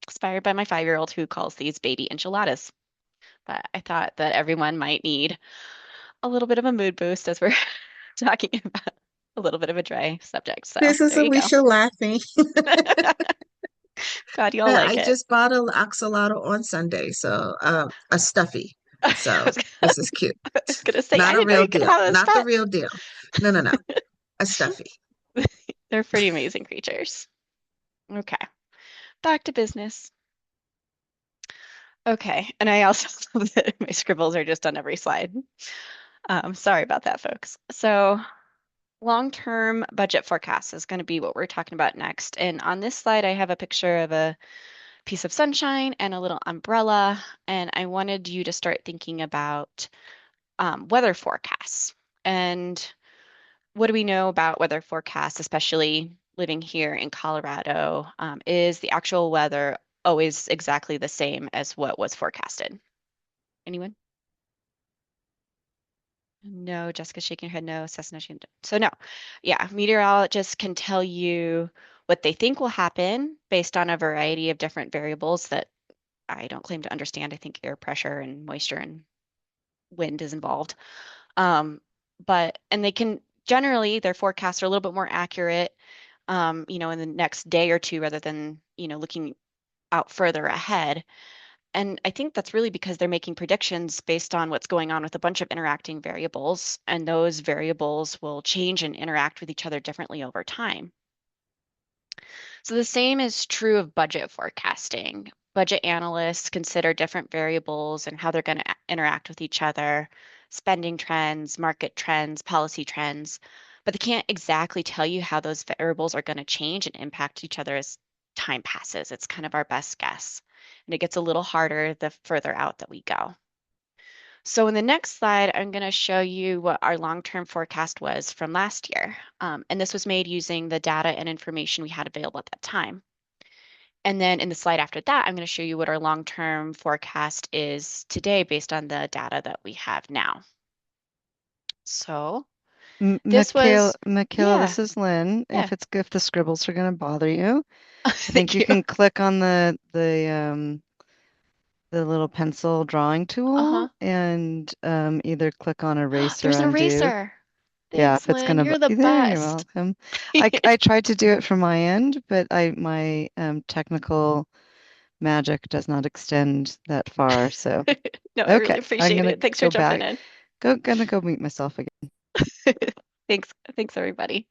Inspired by my 5-year-old who calls these baby enchiladas. But I thought that everyone might need a little bit of a mood boost as we're talking about a little bit of a dry subject. So This is there you go. Alicia laughing. Glad you all like I it. just bought an axolotl on Sunday, so a stuffy. I So was, I this is cute. was gonna say, I Not a didn't know real you could deal. have those Not the pets. real deal. No, no, no. A stuffy. They're pretty amazing creatures. Okay. Back to business. Okay, and I also love that my scribbles are just on every slide. Sorry about that, folks. So long-term budget forecast is going to be what we're talking about next. And on this slide, I have a picture of a piece of sunshine and a little umbrella. And I wanted you to start thinking about weather forecasts. And what do we know about weather forecasts, especially living here in Colorado? Is the actual weather always exactly the same as what was forecasted? Anyone? No, Jessica's shaking her head no, Cessna shaking. So no. Yeah, meteorologists can tell you what they think will happen based on a variety of different variables that I don't claim to understand. I think air pressure and moisture and wind is involved. And they can generally, their forecasts are a little bit more accurate, in the next day or two rather than, looking out further ahead. And I think that's really because they're making predictions based on what's going on with a bunch of interacting variables, and those variables will change and interact with each other differently over time. So the same is true of budget forecasting. Budget analysts consider different variables and how they're going to interact with each other, spending trends, market trends, policy trends, but they can't exactly tell you how those variables are going to change and impact each other as time passes. It's kind of our best guess. And it gets a little harder the further out that we go. So in the next slide, I'm going to show you what our long-term forecast was from last year. And this was made using the data and information we had available at that time. And then in the slide after that, I'm going to show you what our long-term forecast is today based on the data that we have now. So this was, Michaela, yeah, this is Lynn. yeah. If the scribbles are going to bother you, I think Thank you you. can click on the little pencil drawing Uh-huh. tool and either click on erase or There's an undo. eraser. Yeah, Thanks, if it's Lynn. gonna, You're the there you're best. welcome. I tried to do it from my end, but my technical magic does not extend that far. So No, I okay, really I'm appreciate gonna it. Thanks for go jumping back. in. Gonna go meet myself again. Thanks, everybody.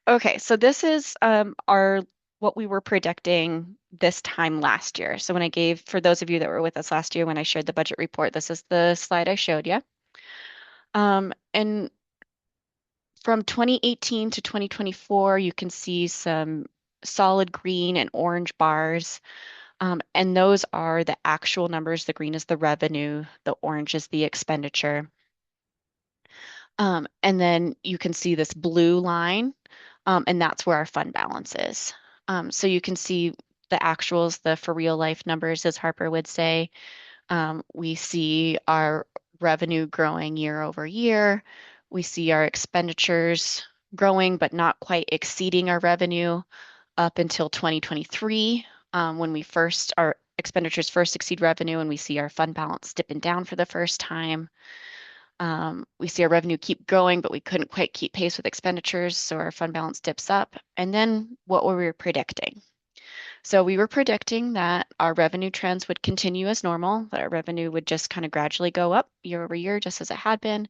Okay, so this is our what we were predicting this time last year. So when I gave, for those of you that were with us last year when I shared the budget report, this is the slide I showed you. And from 2018 to 2024, you can see some solid green and orange bars. And those are the actual numbers. The green is the revenue, the orange is the expenditure. And then you can see this blue line, and that's where our fund balance is. So you can see the actuals, the for real life numbers, as Harper would say. We see our revenue growing year over year. We see our expenditures growing, but not quite exceeding our revenue up until 2023, when our expenditures first exceed revenue, and we see our fund balance dipping down for the first time. We see our revenue keep growing, but we couldn't quite keep pace with expenditures, so our fund balance dips up. And then what were we predicting? So we were predicting that our revenue trends would continue as normal, that our revenue would just kind of gradually go up year over year, just as it had been.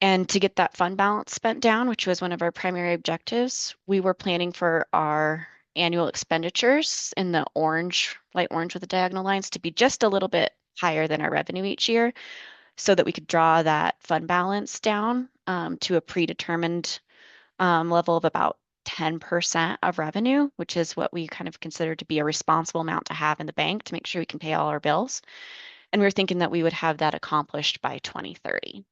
And to get that fund balance spent down, which was one of our primary objectives, we were planning for our annual expenditures in the orange, light orange with the diagonal lines, to be just a little bit higher than our revenue each year, so that we could draw that fund balance down to a predetermined level of about 10% of revenue, which is what we kind of consider to be a responsible amount to have in the bank to make sure we can pay all our bills. And we were thinking that we would have that accomplished by 2030.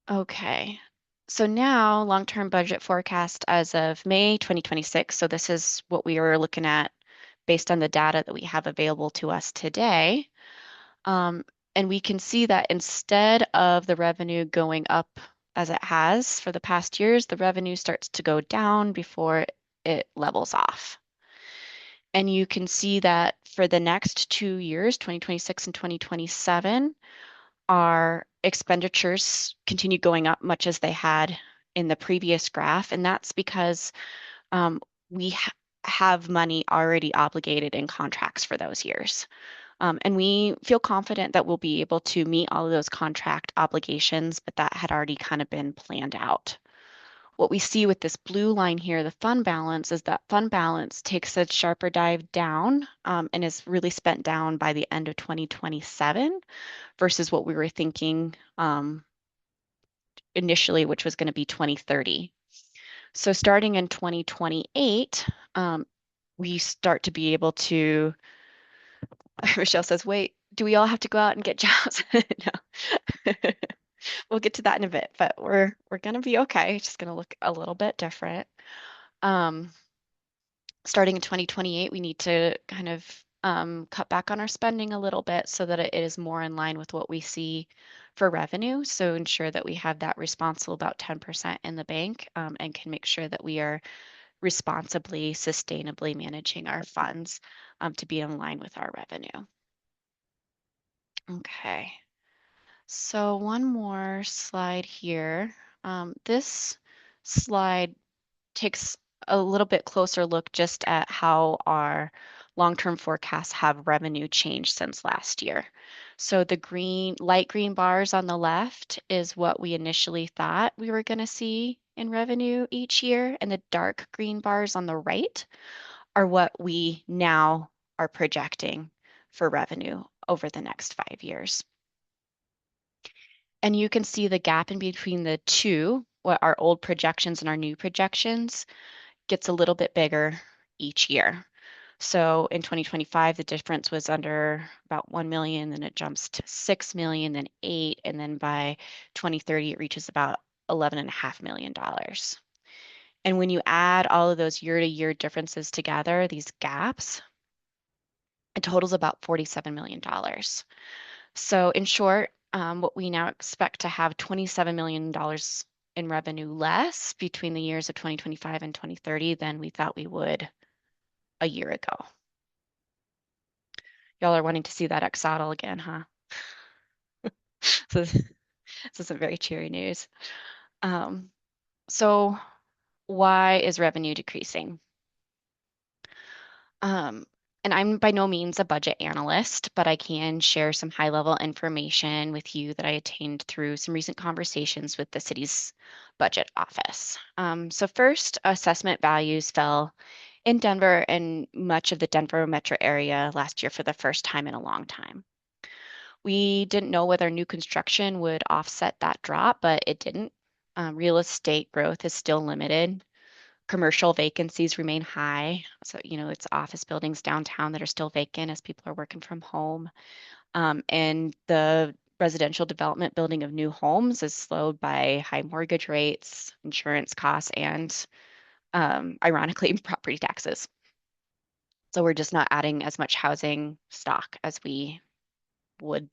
Okay, so now long-term budget forecast as of May 2026. So this is what we are looking at based on the data that we have available to us today. Um, and we can see that instead of the revenue going up as it has for the past years, the revenue starts to go down before it levels off. And you can see that for the next 2 years, 2026 and 2027, our expenditures continue going up much as they had in the previous graph. And that's because um, we have money already obligated in contracts for those years. And we feel confident that we'll be able to meet all of those contract obligations, but that had already kind of been planned out. What we see with this blue line here, the fund balance, is that fund balance takes a sharper dive down and is really spent down by the end of 2027 versus what we were thinking initially, which was going to be 2030. So starting in 2028, we start to be able to, Michelle says, wait, do we all have to go out and get jobs? No. We'll get to that in a bit, but we're gonna be okay. It's just gonna look a little bit different. Um, Starting in 2028, we need to kind of cut back on our spending a little bit so that it is more in line with what we see for revenue. So ensure that we have that responsible about 10% in the bank and can make sure that we are responsibly, sustainably managing our funds to be in line with our revenue. Okay, so one more slide here. This slide takes a little bit closer look just at how our long-term forecasts have revenue changed since last year. So the light green bars on the left is what we initially thought we were going to see in revenue each year, and the dark green bars on the right are what we now are projecting for revenue over the next 5 years. And you can see the gap in between the two, what our old projections and our new projections, gets a little bit bigger each year. So in 2025, the difference was under about 1 million, then it jumps to 6 million, then 8, and then by 2030, it reaches about $11.5 million. And when you add all of those year-to-year differences together, these gaps, it totals about $47 million. So in short, what we now expect to have $27 million in revenue less between the years of 2025 and 2030 than we thought we would a year ago. Y'all are wanting to see that axolotl again, huh? So this isn't very cheery news. So why is revenue decreasing? And I'm by no means a budget analyst, but I can share some high-level information with you that I attained through some recent conversations with the city's budget office. So first, assessment values fell in Denver and much of the Denver metro area last year for the first time in a long time. We didn't know whether new construction would offset that drop, but it didn't. Real estate growth is still limited. Commercial vacancies remain high. So, it's office buildings downtown that are still vacant as people are working from home. And the residential development building of new homes is slowed by high mortgage rates, insurance costs, and ironically, property taxes. So we're just not adding as much housing stock as we would,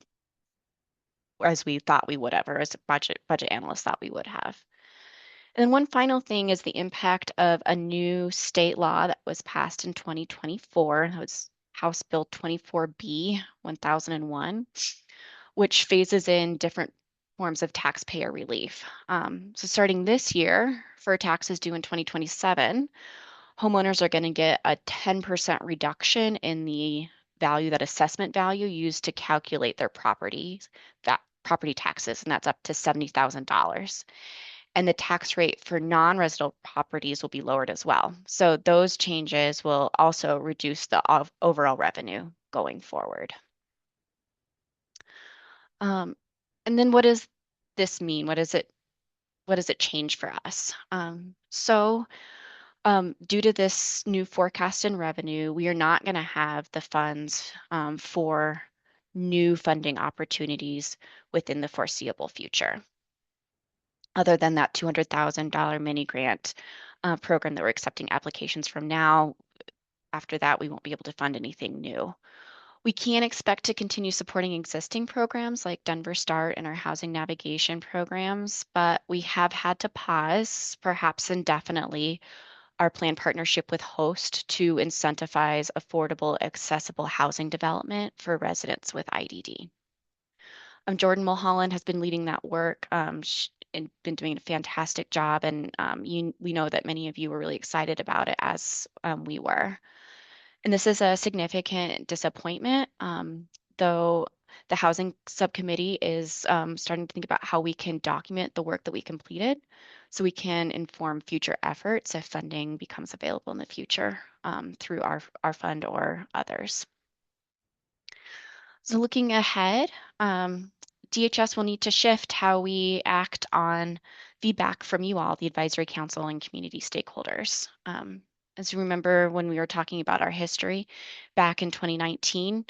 as we thought we would have, or as budget analysts thought we would have. And then one final thing is the impact of a new state law that was passed in 2024. That was House Bill 24B 1001, which phases in different forms of taxpayer relief. So starting this year, for taxes due in 2027, homeowners are going to get a 10% reduction in the value, that assessment value used to calculate their property taxes, and that's up to $70,000. And the tax rate for non-residential properties will be lowered as well. So those changes will also reduce the overall revenue going forward. And then what does this mean? What does it change for us? Due to this new forecast in revenue, we are not going to have the funds for new funding opportunities within the foreseeable future, other than that $200,000 mini grant program that we're accepting applications from now. After that, we won't be able to fund anything new. We can expect to continue supporting existing programs like Denver Start and our housing navigation programs, but we have had to pause, perhaps indefinitely, our planned partnership with Host to incentivize affordable, accessible housing development for residents with IDD. Jordan Mulholland has been leading that work and been doing a fantastic job. And we know that many of you were really excited about it, as we were. And this is a significant disappointment, though The housing subcommittee is starting to think about how we can document the work that we completed so we can inform future efforts if funding becomes available in the future through our fund or others. So looking ahead, DHS will need to shift how we act on feedback from you all, the advisory council and community stakeholders. As you remember when we were talking about our history back in 2019,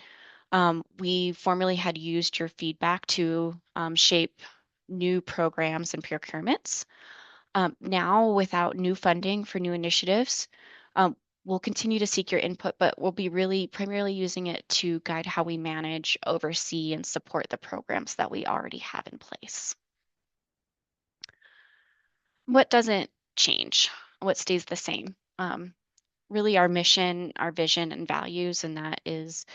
we formally had used your feedback to shape new programs and procurements. Now, without new funding for new initiatives, we'll continue to seek your input, but we'll be really primarily using it to guide how we manage, oversee, and support the programs that we already have in place. What doesn't change? What stays the same? Really our mission, our vision, and values, and that is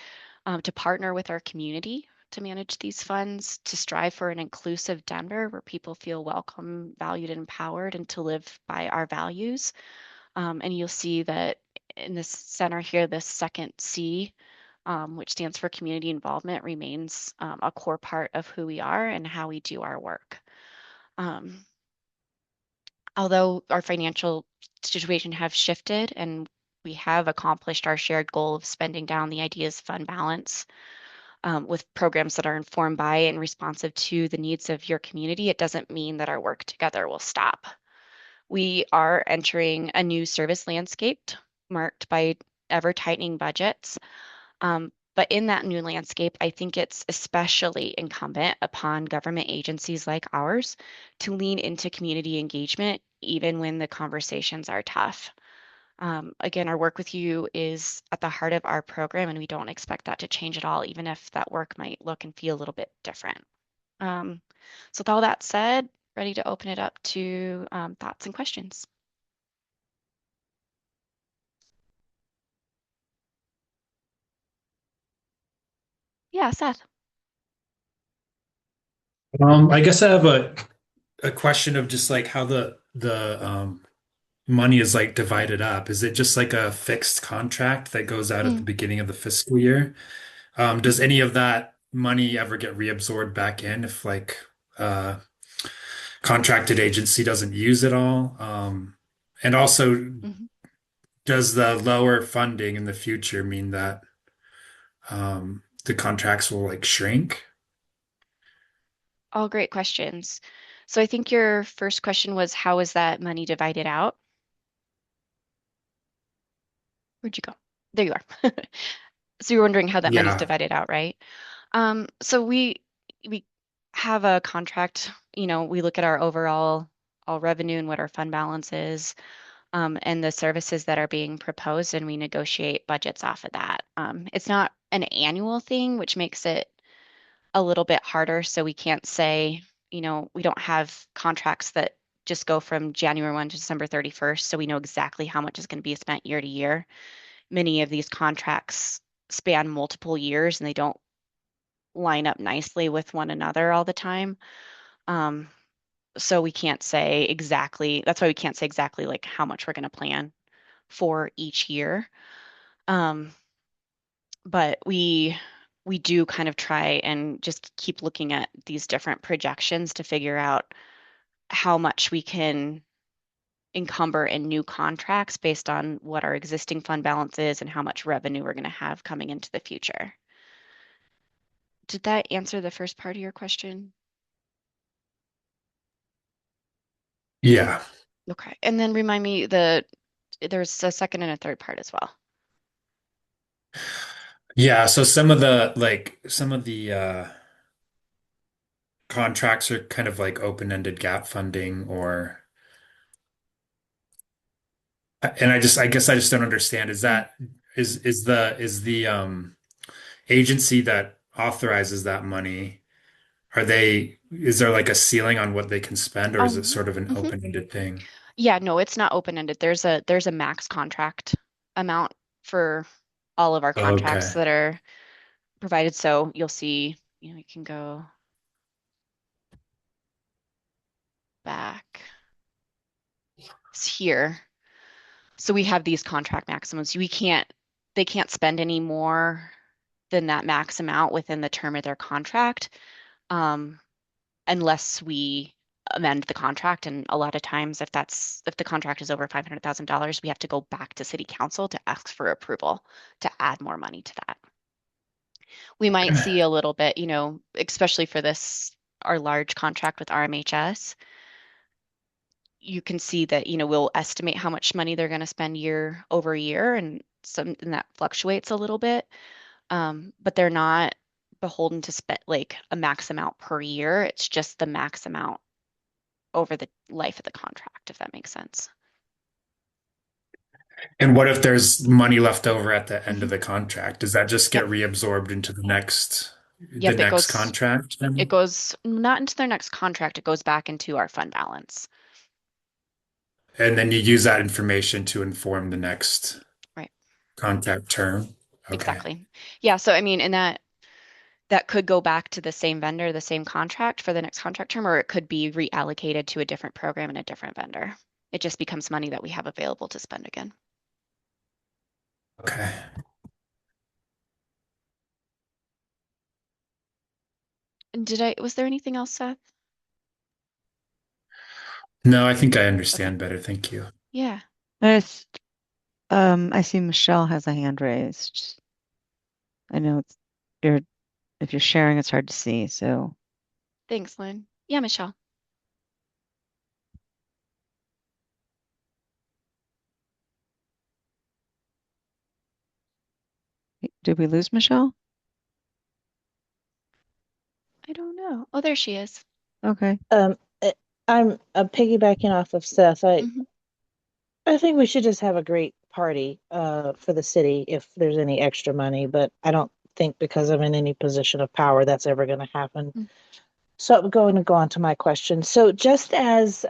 to partner with our community to manage these funds, to strive for an inclusive Denver where people feel welcome, valued, and empowered, and to live by our values. And you'll see that in this center here, this second C, which stands for community involvement, remains a core part of who we are and how we do our work. Although our financial situation have shifted and we have accomplished our shared goal of spending down the IDEAS fund balance with programs that are informed by and responsive to the needs of your community, it doesn't mean that our work together will stop. We are entering a new service landscape marked by ever tightening budgets. But in that new landscape, I think it's especially incumbent upon government agencies like ours to lean into community engagement, even when the conversations are tough. Again, our work with you is at the heart of our program, and we don't expect that to change at all, even if that work might look and feel a little bit different. So with all that said, ready to open it up to thoughts and questions. Yeah, Seth. I guess I have a question of just like how the money is like divided up. Is it just like a fixed contract that goes out at the Mm, beginning of the fiscal year? Does mhm, any of that money ever get reabsorbed back in if like uh contracted agency doesn't use it all? And also, mhm. does the lower funding in the future mean that the contracts will like shrink? All great questions. So I think your first question was, how is that money divided out? Where'd you go? There you are. So you're wondering how that money's Yeah. divided out, right? So we have a contract, we look at our overall all revenue and what our fund balance is, and the services that are being proposed, and we negotiate budgets off of that. It's not an annual thing, which makes it a little bit harder. So we can't say, we don't have contracts that just go from January 1 to December 31st. So we know exactly how much is going to be spent year to year. Many of these contracts span multiple years and they don't line up nicely with one another all the time. Um, so we can't say exactly, that's why we can't say exactly like how much we're going to plan for each year. Um, but we do kind of try and just keep looking at these different projections to figure out how much we can encumber in new contracts based on what our existing fund balance is and how much revenue we're going to have coming into the future. Did that answer the first part of your question? Yeah. Okay. And then remind me there's a second and a third part as well. Yeah, so some of the contracts are kind of like open-ended gap funding or and I guess I just don't understand. Is Mm. that is the agency that authorizes that money, is there like a ceiling on what they can spend or is it Um, sort of an mhm. open-ended thing? Yeah, no, it's not open-ended. There's a max contract amount for all of our contracts Okay. that are provided. So you'll see, you can go back. It's here. So we have these contract maximums. They can't spend any more. than that max amount within the term of their contract, unless we amend the contract. And a lot of times, if the contract is over $500,000, we have to go back to city council to ask for approval to add more money to that. We might see a little bit, especially for our large contract with RMHS. You can see that, we'll estimate how much money they're going to spend year over year, and something that fluctuates a little bit. But they're not beholden to spend like a max amount per year. It's just the max amount over the life of the contract, if that makes sense. And what if there's money left over at the end of Mhm. the contract? Does that just Yep. get reabsorbed into the next Yep, contract? it goes not into their next contract, it goes back into our fund balance. And then you use that information to inform the next Right. contract term. Okay. Exactly. Yeah, so I mean, and that could go back to the same vendor, the same contract for the next contract term, or it could be reallocated to a different program and a different vendor. It just becomes money that we have available to spend again. Okay. And was there anything else, Seth? No, I think I Okay. understand better. Thank you. Yeah. There's, I see Michelle has a hand raised. I know if you're sharing, it's hard to see, so. Thanks, Lynn. Yeah, Michelle. Did we lose Michelle? I don't know. Oh, there she is. Okay. Um, I'm piggybacking off of Seth. Mhm. I think we should just have a great party for the city if there's any extra money, but I don't think because I'm in any position of power that's ever going to happen. Mm. So I'm going to go on to my question. So just as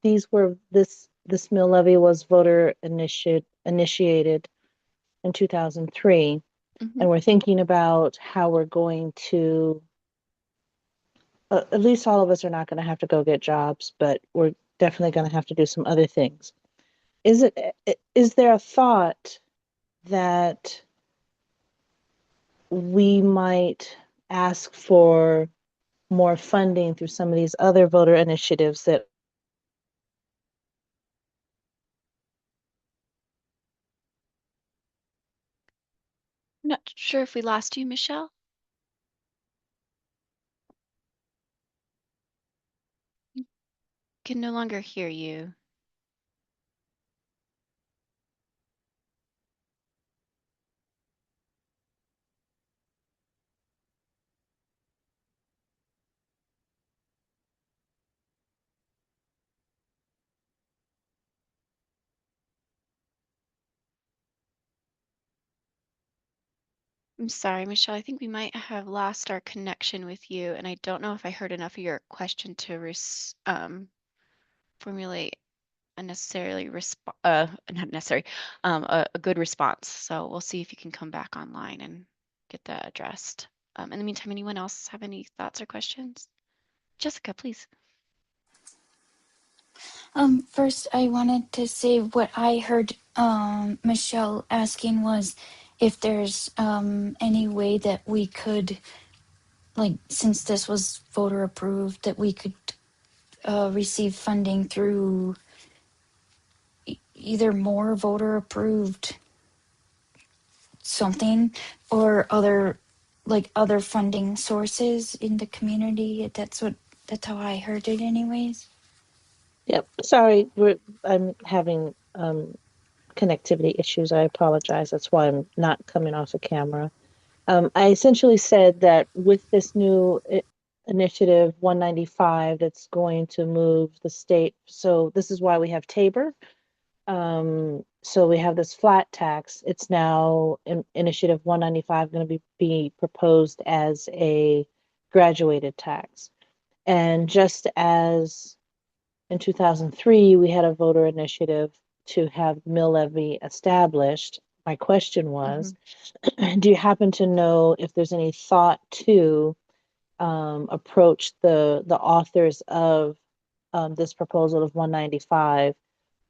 this mill levy was voter initiated in 2003, Mhm. and we're thinking about how we're going to at least all of us are not going to have to go get jobs, but we're definitely going to have to do some other things. Is there a thought that we might ask for more funding through some of these other voter initiatives that Not sure if we lost you, Michelle. Can no longer hear you. I'm sorry, Michelle. I think we might have lost our connection with you, and I don't know if I heard enough of your question to formulate a necessarily not necessary, a good response. So we'll see if you can come back online and get that addressed. In the meantime, anyone else have any thoughts or questions? Jessica, please. First, I wanted to say what I heard Michelle asking was if there's any way that we could, like, since this was voter approved, that we could receive funding through either more voter approved something or other funding sources in the community. That's how I heard it anyways. Yep, sorry, I'm having connectivity issues. I apologize. That's why I'm not coming off the camera. I essentially said that with this new initiative 195 that's going to move the state, so this is why we have Tabor. So we have this flat tax. It's now initiative 195 going to be proposed as a graduated tax. And just as in 2003, we had a voter initiative to have mill levy established. My question was, do you happen to know if there's any thought to approach the authors of this proposal of 195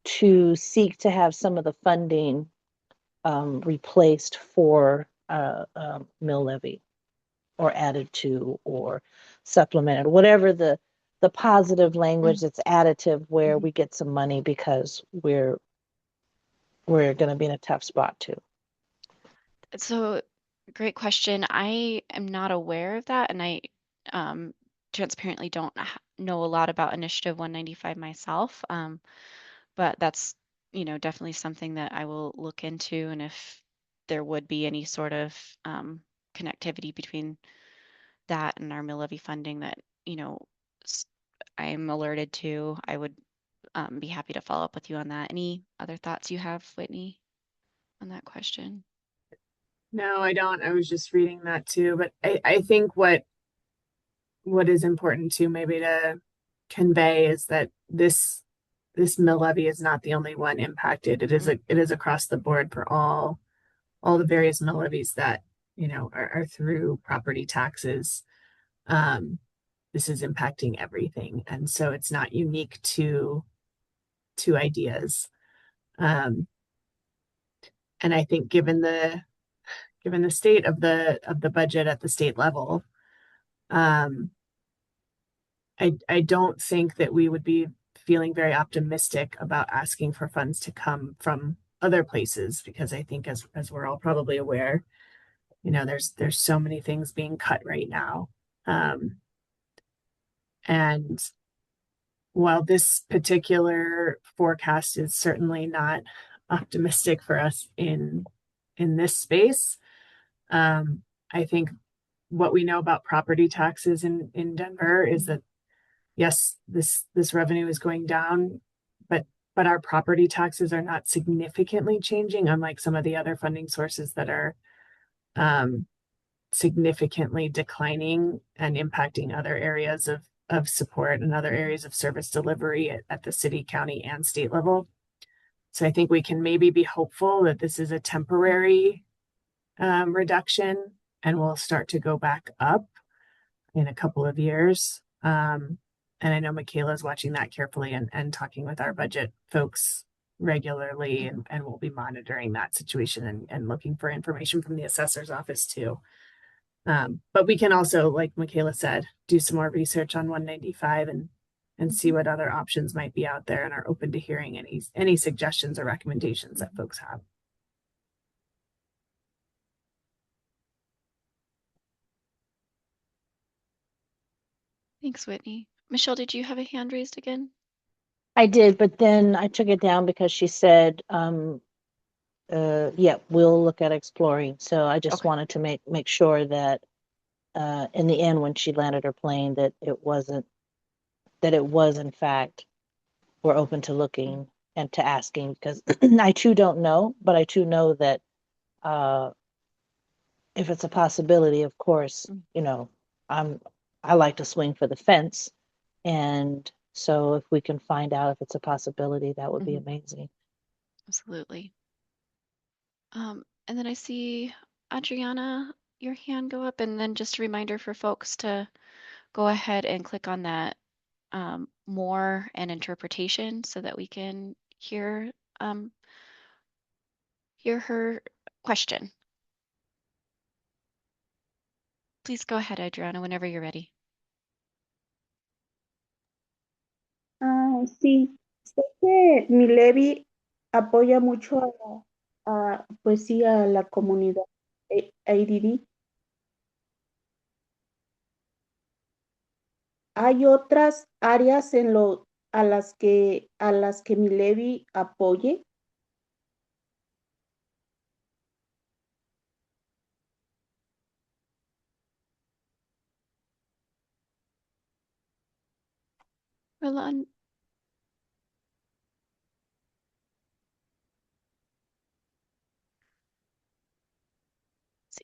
to seek to have some of the funding replaced for mill levy or added to or supplemented, whatever the positive language that's additive where we get some money because we're going to be in a tough spot too. So, great question. I am not aware of that, and I transparently don't know a lot about Initiative 195 myself. But that's, definitely something that I will look into, and if there would be any sort of connectivity between that and our mill levy funding that, I'm alerted to, I would be happy to follow up with you on that. Any other thoughts you have, Whitney, on that question? No, I don't. I was just reading that too. But I think what is important to maybe to convey is that this mill levy is not the only one impacted. It is across the board for all the various mill levies that, are through property taxes. This is impacting everything. And so it's not unique to IDEAS. And I think given the state of the budget at the state level, I don't think that we would be feeling very optimistic about asking for funds to come from other places, because I think as we're all probably aware, there's so many things being cut right now. And while this particular forecast is certainly not optimistic for us in this space, I think what we know about property taxes in Denver is that yes, this revenue is going down, but our property taxes are not significantly changing, unlike some of the other funding sources that are significantly declining and impacting other areas of support and other areas of service delivery at the city, county, and state level. So I think we can maybe be hopeful that this is a temporary reduction and we'll start to go back up in a couple of years. And I know Michaela's watching that carefully and talking with our budget folks regularly, and we'll be monitoring that situation and looking for information from the assessor's office too. But we can also, like Michaela said, do some more research on 195 and see what other options might be out there, and are open to hearing any suggestions or recommendations that folks have. Thanks, Whitney. Michelle, did you have a hand raised again? I did, but then I took it down because she said, yeah, we'll look at exploring. So I just wanted to make sure that in the end, when she landed her plane, that it was in fact, we're open to looking and to asking, because I too don't know, but I too know that if it's a possibility, of course, I like to swing for the fence. And so if we can find out if it's a possibility, that would be amazing. Absolutely. And then I see Adriana, your hand go up, and then just a reminder for folks to go ahead and click on that more and interpretation so that we can hear her question. Please go ahead, Adriana, whenever you're ready. Sí, sé que mi levy apoya mucho pues sí, a la comunidad IDD. Hay otras áreas a las que mi levy apoye. Roland.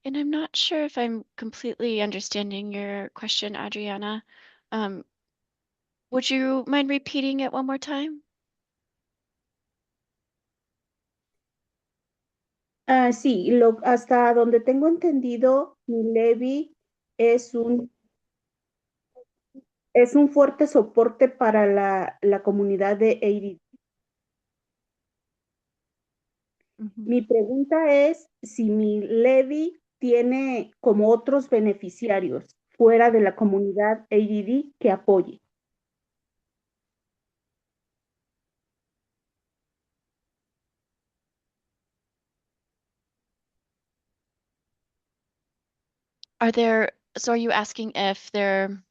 And I'm not sure if I'm completely understanding your question, Adriana. Would you mind repeating it one more time? Sí, hasta donde tengo entendido, mi levy es un fuerte soporte para la comunidad de ADD. Mi pregunta es si mi levy tiene como otros beneficiarios fuera de la comunidad ADD que apoye. So are you asking if there,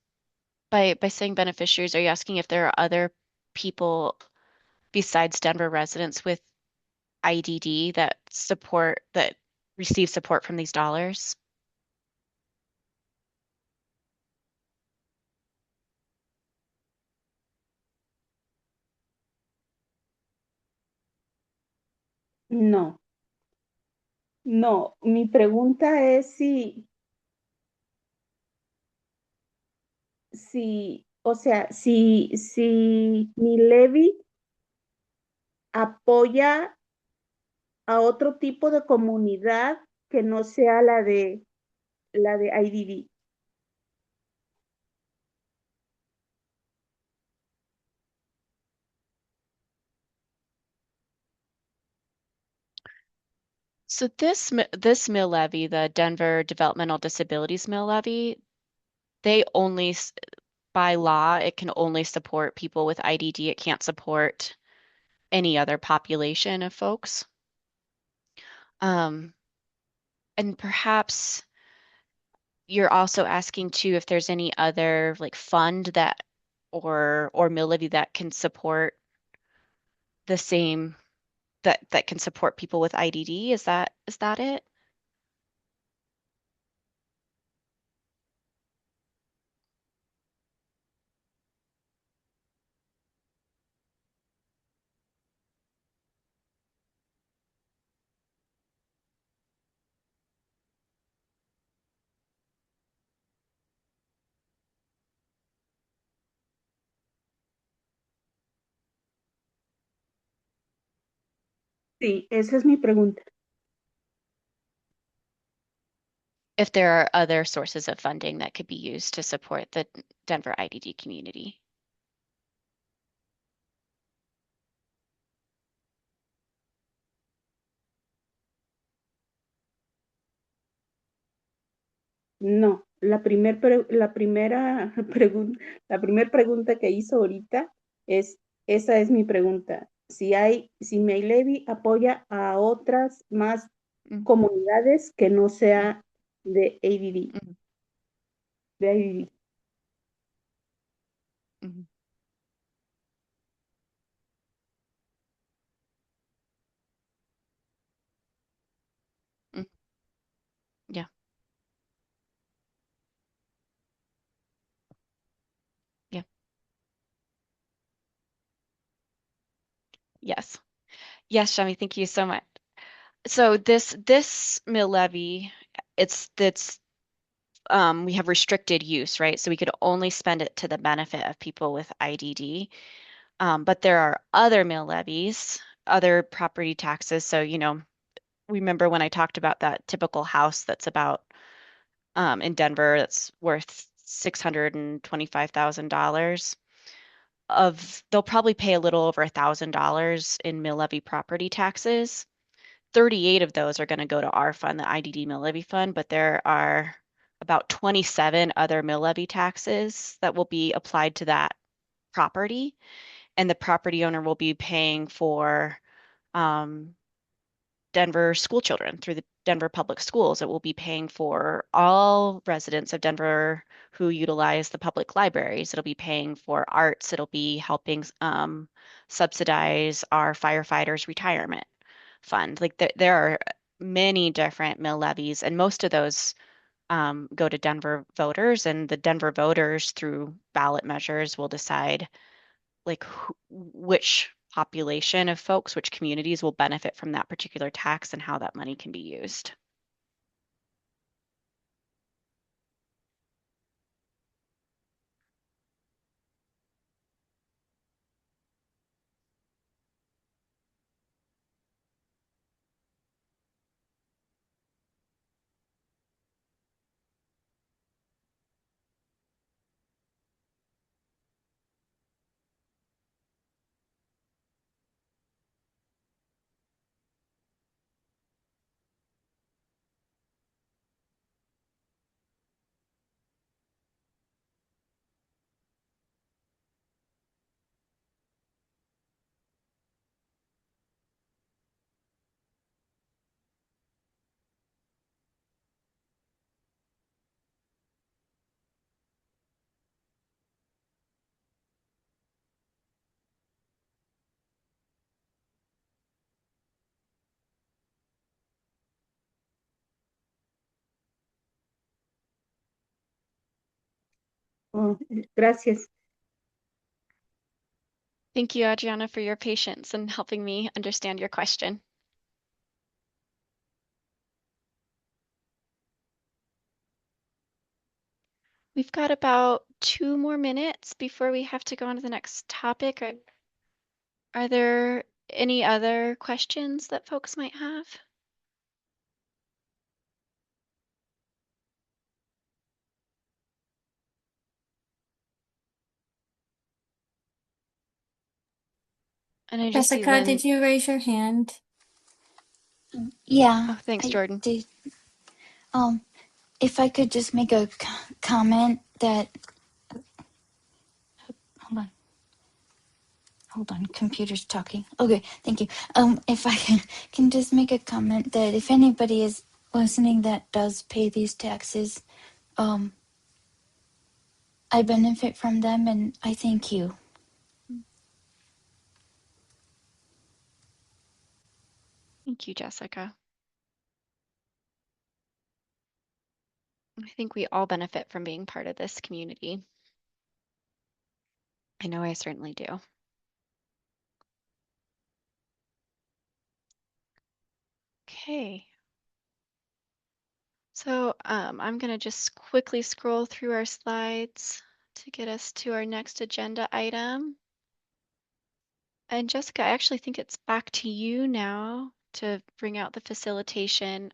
by saying beneficiaries, are you asking if there are other people besides Denver residents with IDD that receive support from these dollars? No, no, mi pregunta es o sea, si mi levy apoya a otro tipo de comunidad que no sea la de IDD. So this mill levy, the Denver Developmental Disabilities Mill Levy, they only by law it can only support people with IDD. It can't support any other population of folks. Um, and perhaps you're also asking too if there's any other like fund that or mill levy that can support the same that can support people with IDD. Is that it? Sí, esa es mi pregunta. If there are other sources of funding that could be used to support the Denver IDD community. No, la primera la primer pregunta que hizo ahorita esa es mi pregunta. Si mi levy apoya a otras más Mm, comunidades que no mm, sea de ADD, mm, de IDD. mm, mm. Yeah, yeah, yes. Yes, Shami, thank you so much. So this mill levy, it's we have restricted use, right? So we could only spend it to the benefit of people with IDD. But there are other mill levies, other property taxes. So, remember when I talked about that typical house that's about in Denver that's worth $625,000 they'll probably pay a little over $1,000 in mill levy property taxes. 38 of those are going to go to our fund, the IDD mill levy fund, but there are about 27 other mill levy taxes that will be applied to that property, and the property owner will be paying for um, Denver school children through the Denver Public Schools. It will be paying for all residents of Denver who utilize the public libraries. It'll be paying for arts. It'll be helping subsidize our firefighters' retirement fund. Like there are many different mill levies, and most of those go to Denver voters, and the Denver voters through ballot measures will decide like which population of folks, which communities will benefit from that particular tax and how that money can be used. Oh, gracias. Thank you, Adriana, for your patience and helping me understand your question. We've got about 2 more minutes before we have to go on to the next topic. Are there any other questions that folks might have? And I just see Jessica, Lynn. did you raise your hand? Yeah, Oh, thanks, I Jordan. did. If I could just make a comment that, hold on. Hold on, computer's talking. Okay, thank you. If I can just make a comment that if anybody is listening that does pay these taxes, I benefit from them and I thank you. Thank you, Jessica. I think we all benefit from being part of this community. I know I certainly do. Okay. So I'm going to just quickly scroll through our slides to get us to our next agenda item. And Jessica, I actually think it's back to you now to bring out the facilitation.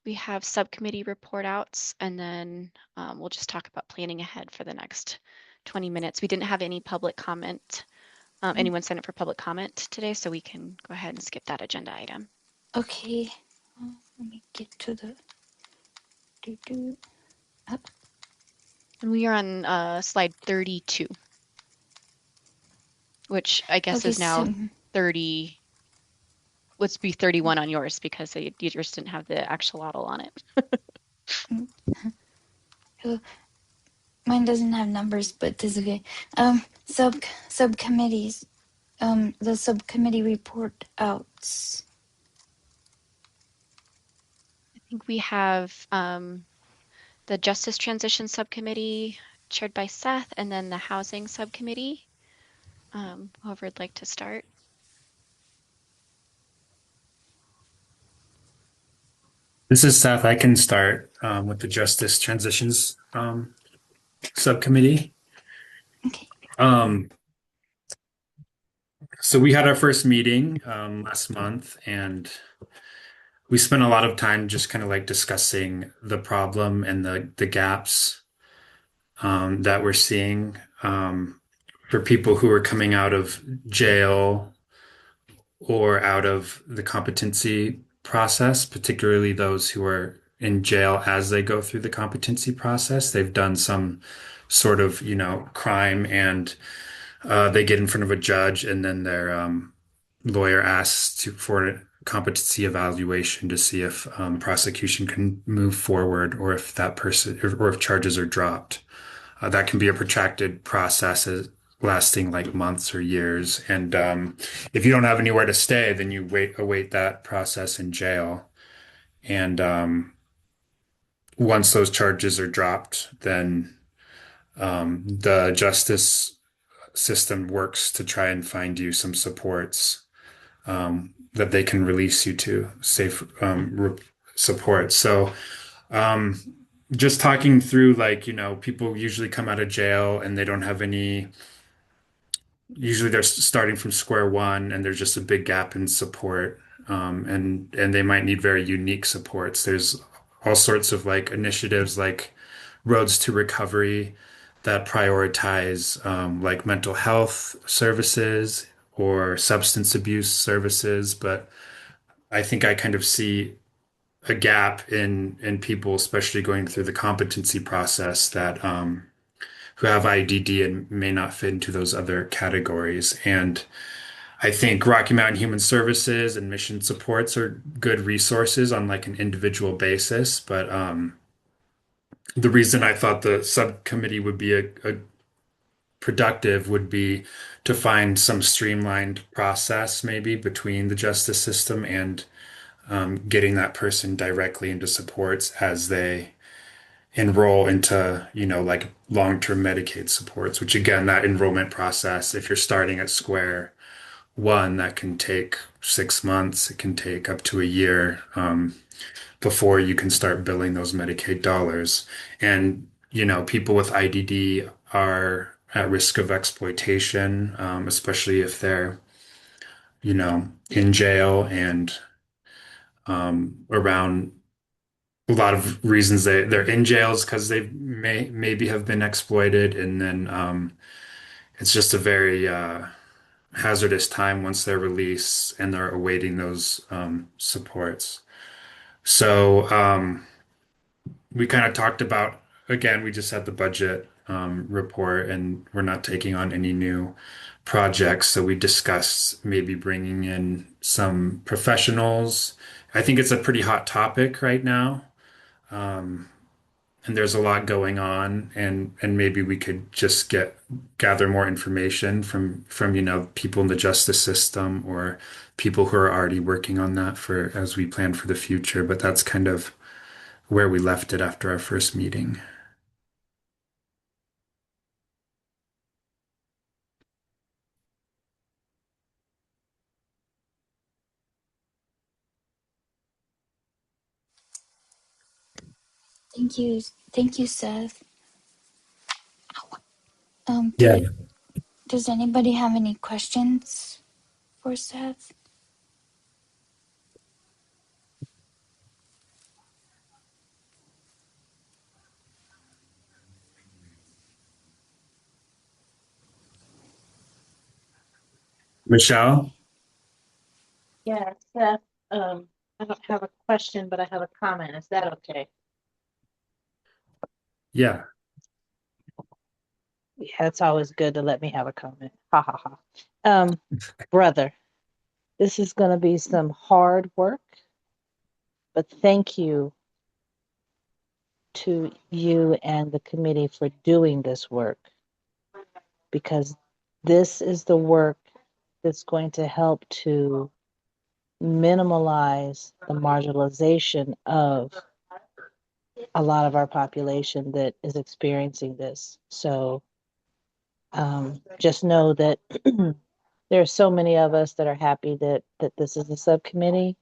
We have subcommittee report outs, and then we'll just talk about planning ahead for the next 20 minutes. We didn't have any public comment. Anyone sign up for public comment today, so we can go ahead and skip that agenda item. Okay, let me get to the up. And we are on slide 32, which I guess Okay, is now so 30. Let's be 31 on yours because yours didn't have the axolotl on it. mine doesn't have numbers, but this is okay. Subcommittees. The subcommittee report outs. I think we have the Justice Transition Subcommittee chaired by Seth, and then the Housing Subcommittee. Whoever would like to start. This is Seth. I can start with the Justice Transitions Subcommittee. Okay. So we had our first meeting last month, and we spent a lot of time just kind of like discussing the problem and the gaps that we're seeing for people who are coming out of jail or out of the competency process, particularly those who are in jail as they go through the competency process. They've done some sort of, crime, and they get in front of a judge, and then their lawyer asks for a competency evaluation to see if prosecution can move forward, or if that person, or if charges are dropped. That can be a protracted process, lasting like months or years. And if you don't have anywhere to stay, then you await that process in jail. And once those charges are dropped, then the justice system works to try and find you some supports that they can release you to, safe support. So um, just talking through, like, people usually come out of jail and they don't have any, usually they're starting from square one, and there's just a big gap in support. And they might need very unique supports. There's all sorts of like initiatives like Roads to Recovery that prioritize like mental health services or substance abuse services. But I think I kind of see a gap in people, especially going through the competency process, that who have IDD and may not fit into those other categories. And I think Rocky Mountain Human Services and mission supports are good resources on like an individual basis. But the reason I thought the subcommittee would be a productive would be to find some streamlined process maybe between the justice system and getting that person directly into supports as they enroll into, like long-term Medicaid supports, which again, that enrollment process, if you're starting at square one, that can take 6 months, it can take up to a year, before you can start billing those Medicaid dollars. And, people with IDD are at risk of exploitation, especially if they're, in jail and around a lot of reasons they're in jails because they maybe have been exploited. And then it's just a very hazardous time once they're released and they're awaiting those supports. So we kind of talked about, again, we just had the budget report and we're not taking on any new projects. So we discussed maybe bringing in some professionals. I think it's a pretty hot topic right now. Um, and there's a lot going on, and maybe we could just gather more information from people in the justice system or people who are already working on that for as we plan for the future. But that's kind of where we left it after our first meeting. Thank you, Seth. Yeah. Does anybody have any questions for Seth? Michelle? Yeah, Seth, I don't have a question, but I have a comment. Is that okay? Yeah. Yeah, it's always good to let me have a comment. Ha ha ha. Brother, this is going to be some hard work, but thank you to you and the committee for doing this work, because this is the work that's going to help to minimalize the marginalization of a lot of our population that is experiencing this. So just know that there are so many of us that are happy that this is a subcommittee,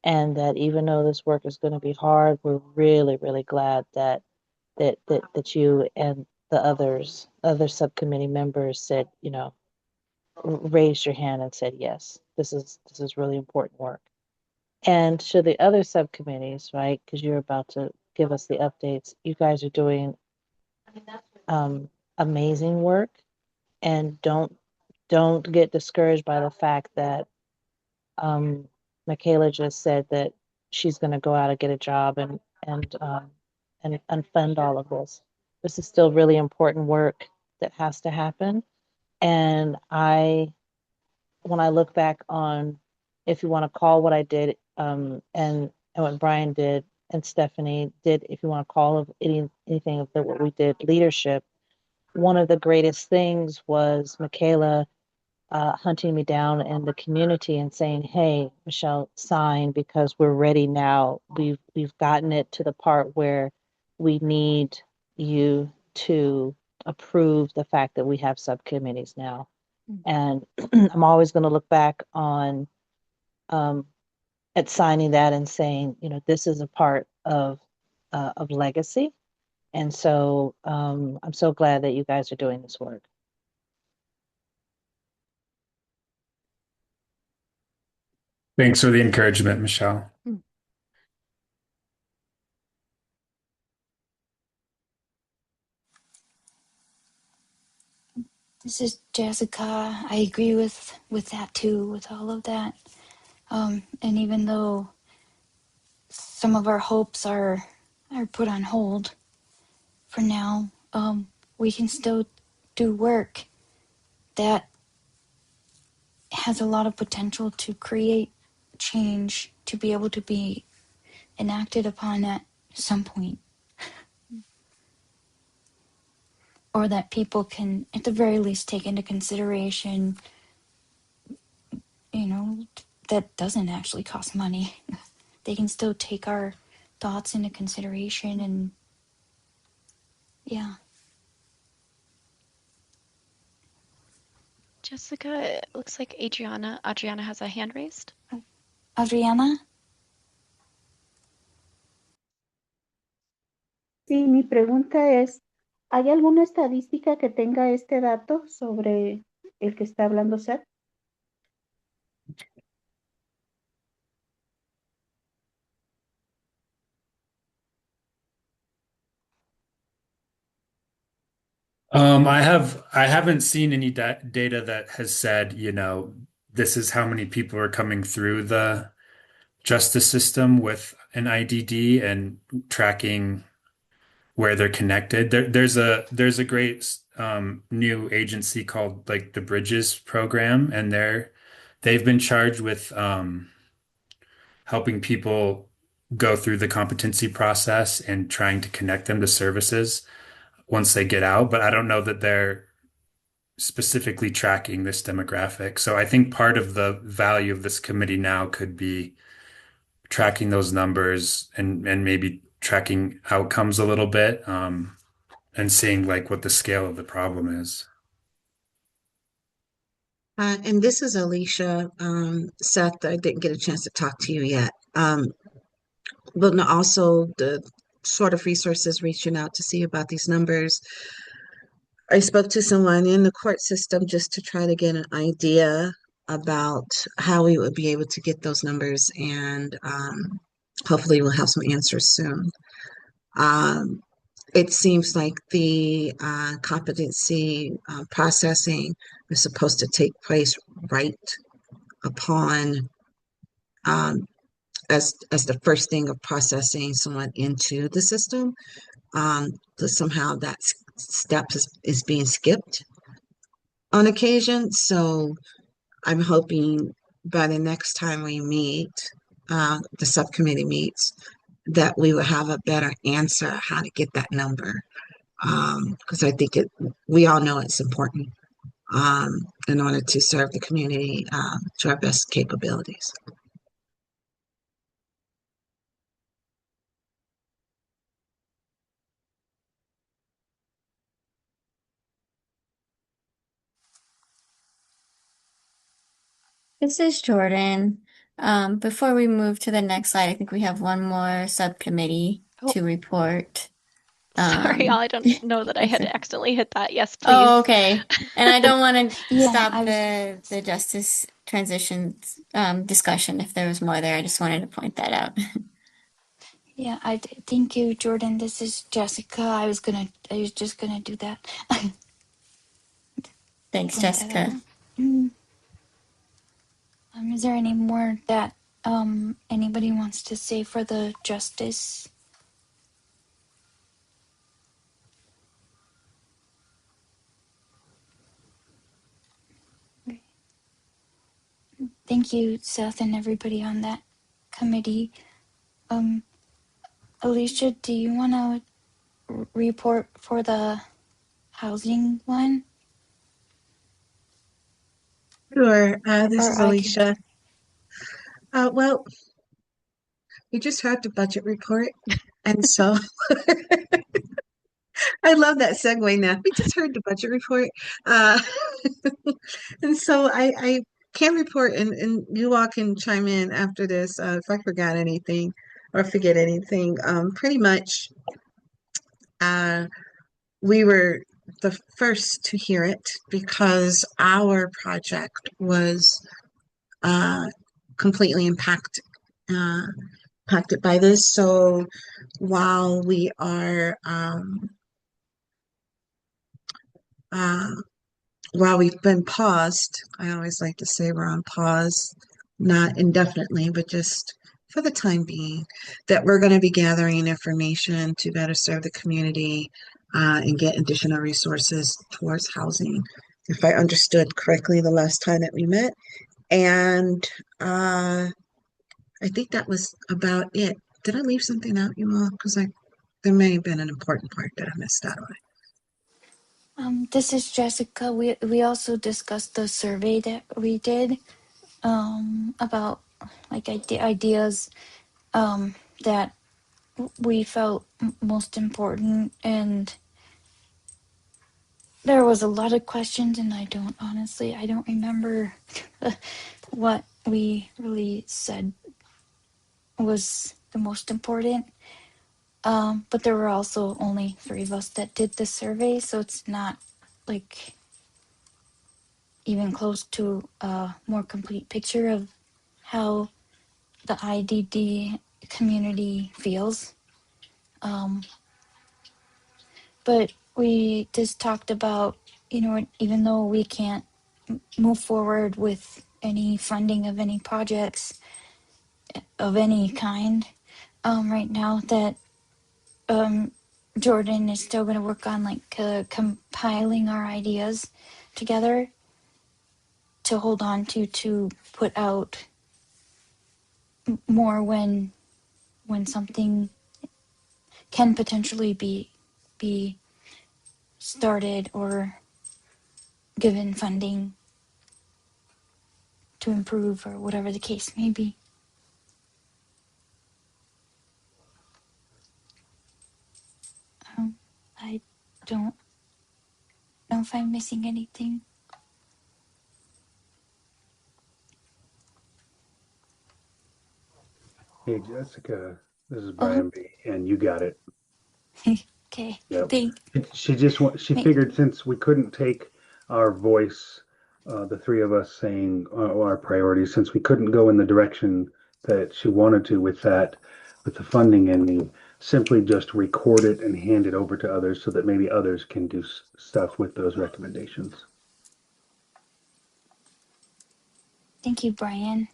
and that even though this work is going to be hard, we're really, really glad that you and the other subcommittee members said, raised your hand and said, yes, this is really important work. And to the other subcommittees, right? Because you're about to give us the updates. You guys are doing amazing work, and don't get discouraged by the fact that Michaela just said that she's going to go out and get a job and fund all of this. This is still really important work that has to happen. And when I look back on, if you want to call what I did, and what Brian did and Stephanie did, if you want to call of anything of what we did, leadership, one of the greatest things was Michaela hunting me down in the community and saying, "Hey, Michelle, sign because we're ready now. We've gotten it to the part where we need you to approve the fact that we have subcommittees now." And I'm always going to look back on at signing that and saying, this is a part of legacy. And so I'm so glad that you guys are doing this work. Thanks for the encouragement, Michelle. This is Jessica. I agree with that too, with all of that. And even though some of our hopes are put on hold for now, we can still do work that has a lot of potential to create change, to be able to be enacted upon at some point, or that people can at the very least take into consideration, that doesn't actually cost money. They can still take our thoughts into consideration and Yeah. Jessica, it looks like Adriana has a hand raised. Adriana? Sí, mi pregunta es, ¿hay alguna estadística que tenga este dato sobre el que está hablando Seth? I haven't seen any data that has said, this is how many people are coming through the justice system with an IDD and tracking where they're connected. There's a great new agency called like the Bridges program, and they've been charged with helping people go through the competency process and trying to connect them to services once they get out. But I don't know that they're specifically tracking this demographic. So I think part of the value of this committee now could be tracking those numbers and maybe tracking outcomes a little bit, and seeing like what the scale of the problem is. And this is Alicia. Seth, I didn't get a chance to talk to you yet. But no, also the sort of resources reaching out to see about these numbers. I spoke to someone in the court system just to try to get an idea about how we would be able to get those numbers, and hopefully we'll have some answers soon. Um, it seems like the competency processing is supposed to take place right upon um, as the first thing of processing someone into the system. But somehow that step is being skipped on occasion. So I'm hoping by the next time we meet, the subcommittee meets, that we will have a better answer how to get that number. Because I think we all know it's important in order to serve the community to our best capabilities. This is Jordan. Before we move to the next slide, I think we have one more subcommittee Oh, to report. sorry, I don't know that I had Okay. accidentally hit that. Yes, please. Oh, okay. And I don't want to Yeah, stop I was. the justice transitions discussion if there was more there. I just wanted to point that out. Yeah, thank you, Jordan. This is Jessica. I was just gonna do that. Thanks, Point that Jessica. out. Mm. Is there any more that anybody wants to say for the justice? Thank you, Seth, and everybody on that committee. Um, Alicia, do you want to report for the housing one, Sure. This or is I can? Alicia. Well, we just heard the budget report, and so I love that segue now. We just heard the budget report. Uh, and so I can report, and you all can chime in after this if I forgot anything or forget anything. Pretty much, uh, we were the first to hear it because our project was uh, completely uh, impacted by this. So while we are uh, while we've been paused, I always like to say we're on pause, not indefinitely, but just for the time being, that we're going to be gathering information to better serve the community and get additional resources towards housing, if I understood correctly the last time that we met. And I think that was about it. Did I leave something out, you all? Because there may have been an important part that I missed out on. This is Jessica. We also discussed the survey that we did about like ideas that we felt most important, and there was a lot of questions, and I don't remember what we really said was the most important. But there were also only 3 of us that did the survey, so it's not like even close to a more complete picture of how the IDD community feels. But we just talked about, even though we can't move forward with any funding of any projects of any kind right now, that Jordan is still going to work on compiling our ideas together to hold on to put out more when something can potentially be started or given funding to improve or whatever the case may be. I don't know if I'm missing anything. Hey, Jessica, this is Oh, Brian B, and you got it. okay. Yep. Thank. She Thank. figured since we couldn't take our voice, the three of us saying our priorities, since we couldn't go in the direction that she wanted to with that, with the funding ending, simply just record it and hand it over to others so that maybe others can do stuff with those recommendations. Thank you, Brian.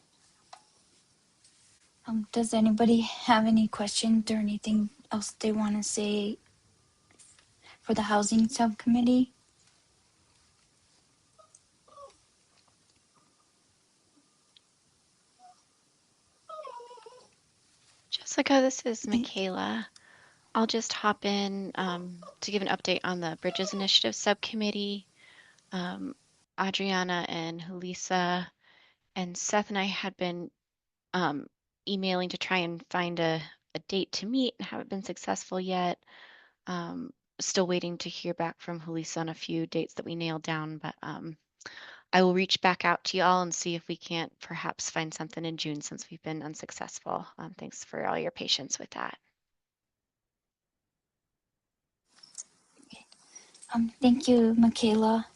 Does anybody have any questions or anything else they want to say for the housing subcommittee? Jessica, this is Michaela. I'll just hop in to give an update on the Bridges Initiative Subcommittee. Adriana and Lisa and Seth and I had been emailing to try and find a date to meet and haven't been successful yet. Still waiting to hear back from Julissa on a few dates that we nailed down, but I will reach back out to you all and see if we can't perhaps find something in June since we've been unsuccessful. Thanks for all your patience with that. Thank you, Michaela,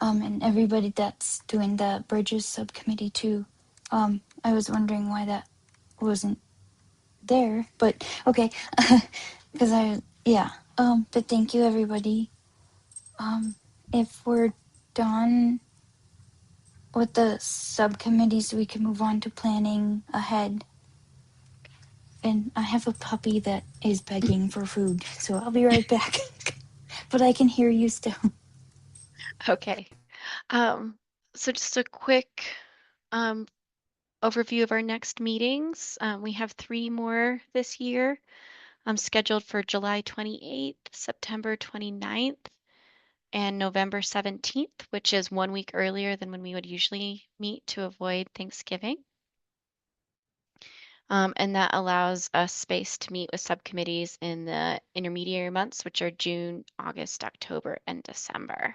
and everybody that's doing the Bridges subcommittee too. I was wondering why that wasn't there, but okay, because but thank you, everybody. If we're done with the subcommittees, we can move on to planning ahead. And I have a puppy that is begging for food, so I'll be right back. But I can hear you still. Okay. So just a quick um, overview of our next meetings. We have 3 more this year. I'm scheduled for July 28th, September 29th, and November 17th, which is 1 week earlier than when we would usually meet to avoid Thanksgiving. And that allows us space to meet with subcommittees in the intermediary months, which are June, August, October, and December.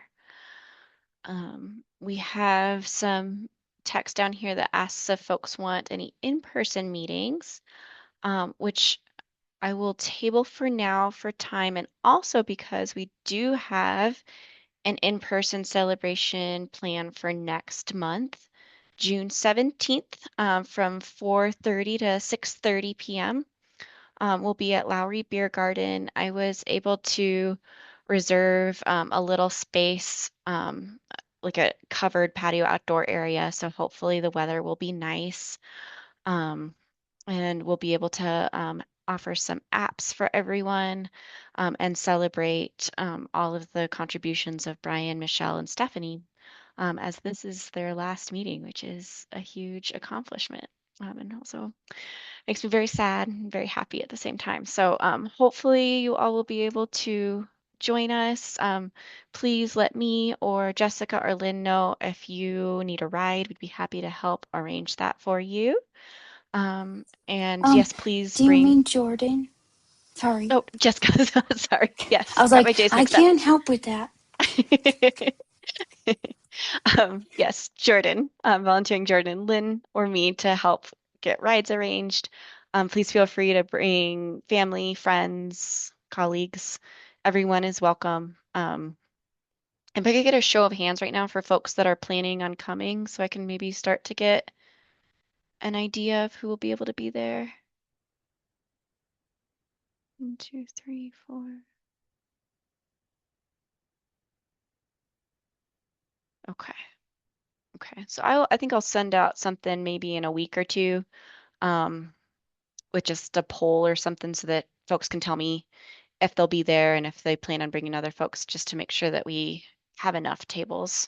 We have some text down here that asks if folks want any in-person meetings, which I will table for now for time, and also because we do have an in-person celebration planned for next month, June 17th, from 4:30 to 6:30 p.m. We'll be at Lowry Beer Garden. I was able to reserve a little space, like a covered patio outdoor area, so hopefully the weather will be nice. And we'll be able to offer some apps for everyone and celebrate all of the contributions of Brian, Michelle, and Stephanie, as this is their last meeting, which is a huge accomplishment. And also makes me very sad and very happy at the same time. So hopefully you all will be able to join us. Please let me or Jessica or Lynn know if you need a ride. We'd be happy to help arrange that for you. And yes, please Do you bring. mean Jordan? Sorry. Oh, Jessica, sorry. I Yes, was got like, my days I mixed up. can't help with that. Yes, Jordan, volunteering Jordan, Lynn, or me to help get rides arranged. Please feel free to bring family, friends, colleagues. Everyone is welcome. If I could get a show of hands right now for folks that are planning on coming, so I can maybe start to get an idea of who will be able to be there. 1, 2, 3, 4. Okay. Okay. So I think I'll send out something maybe in a week or two, um, with just a poll or something so that folks can tell me if they'll be there and if they plan on bringing other folks, just to make sure that we have enough tables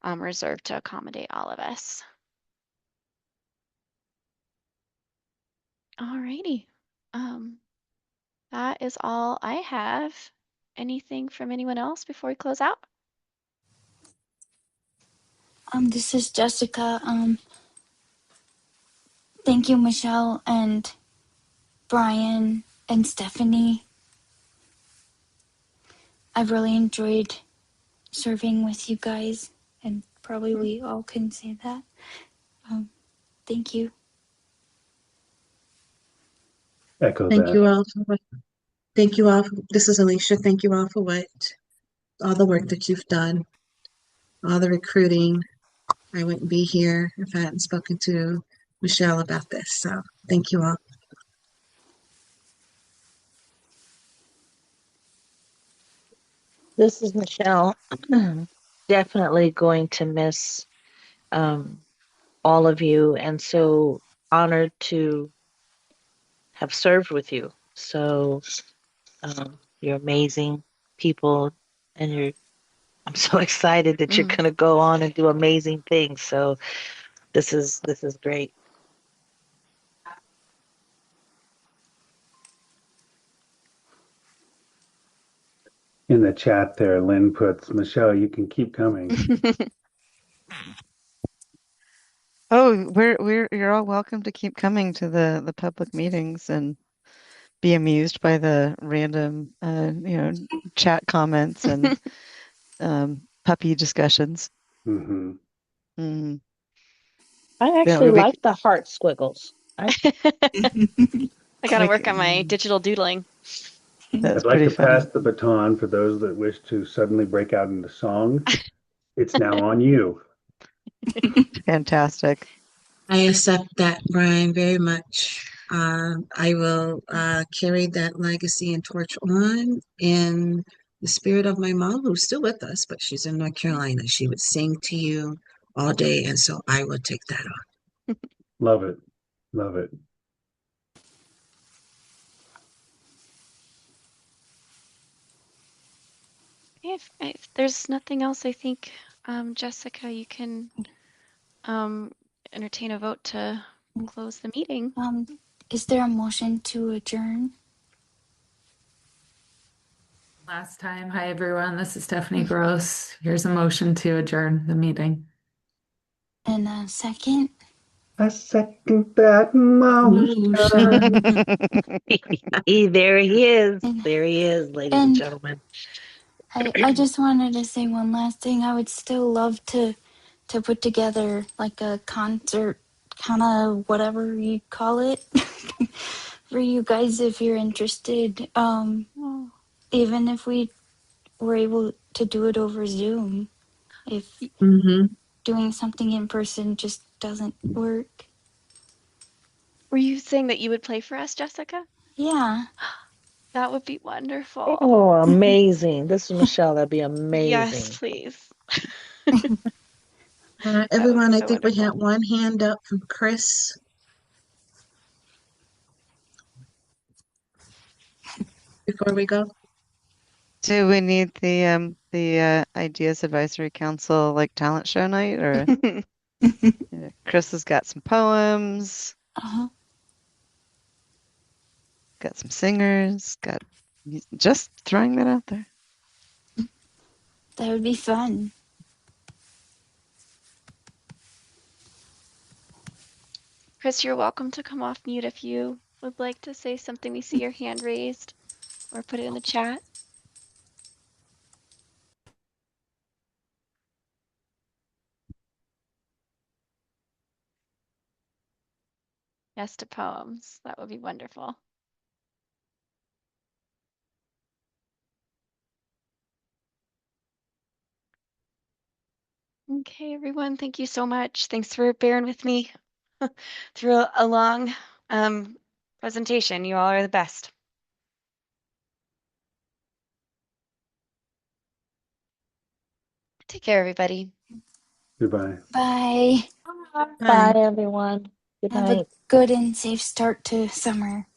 reserved to accommodate all of us. Alrighty. Um, that is all I have. Anything from anyone else before we close out? This is Jessica. Thank you, Michelle and Brian and Stephanie. I've really enjoyed serving with you guys, and probably we all can say that. Thank you. Echo Thank that. you all for what, thank you all. This is Alicia. Thank you all for all the work that you've done, all the recruiting. I wouldn't be here if I hadn't spoken to Michelle about this. So thank you all. This is Michelle. Definitely going to miss um, all of you, and so honored to have served with you. So you're amazing people, and I'm so excited that you're Mm. going to go on and do amazing things. So this is great. In the chat there, Lynn puts, Michelle, you can keep coming. Oh, you're all welcome to keep coming to the public meetings and be amused by the random chat comments and puppy discussions. Hmm. Mm. I Yeah, actually like the heart squiggles. I gotta work on my digital doodling. That's I'd like pretty to pass funny. the baton for those that wish to suddenly break out into song. It's now on you. Fantastic. I accept that, Brian, very much. I will carry that legacy and torch on in the spirit of my mom, who's still with us, but she's in North Carolina. She would sing to you all day, and so I will take that on. Love it. Love it. If there's nothing else, I think, Jessica, you can um, entertain a vote to close the meeting. Is there a motion to adjourn? Last time. Hi, everyone. This is Stephanie Gross. Here's a motion to adjourn the meeting. And a second? I second that motion. There he is. There he is, ladies and And gentlemen. I just wanted to say one last thing. I would still love to put together like a concert, kind of whatever you call it, for you guys if you're interested. Oh. Even if we were able to do it over Zoom, if doing something in person just doesn't work. Were you saying that you would play for us, Jessica? Yeah. That would be wonderful. Oh, amazing. This is Michelle. That'd be Yes, amazing. please. That would be Everyone, I so think we had wonderful. one hand up from Chris before we go. Do we need the Ideas Advisory Council like talent show night or Chris has got some poems, got some singers, got just throwing that out there. That would be fun. Chris, you're welcome to come off mute if you would like to say something. We see your hand raised or put it in the chat. Yes to poems. That would be wonderful. Okay, everyone, thank you so much. Thanks for bearing with me through a long presentation. You all are the best. Take care, everybody. Goodbye. Bye. Bye, everyone. Good Have a night. good and safe start to summer.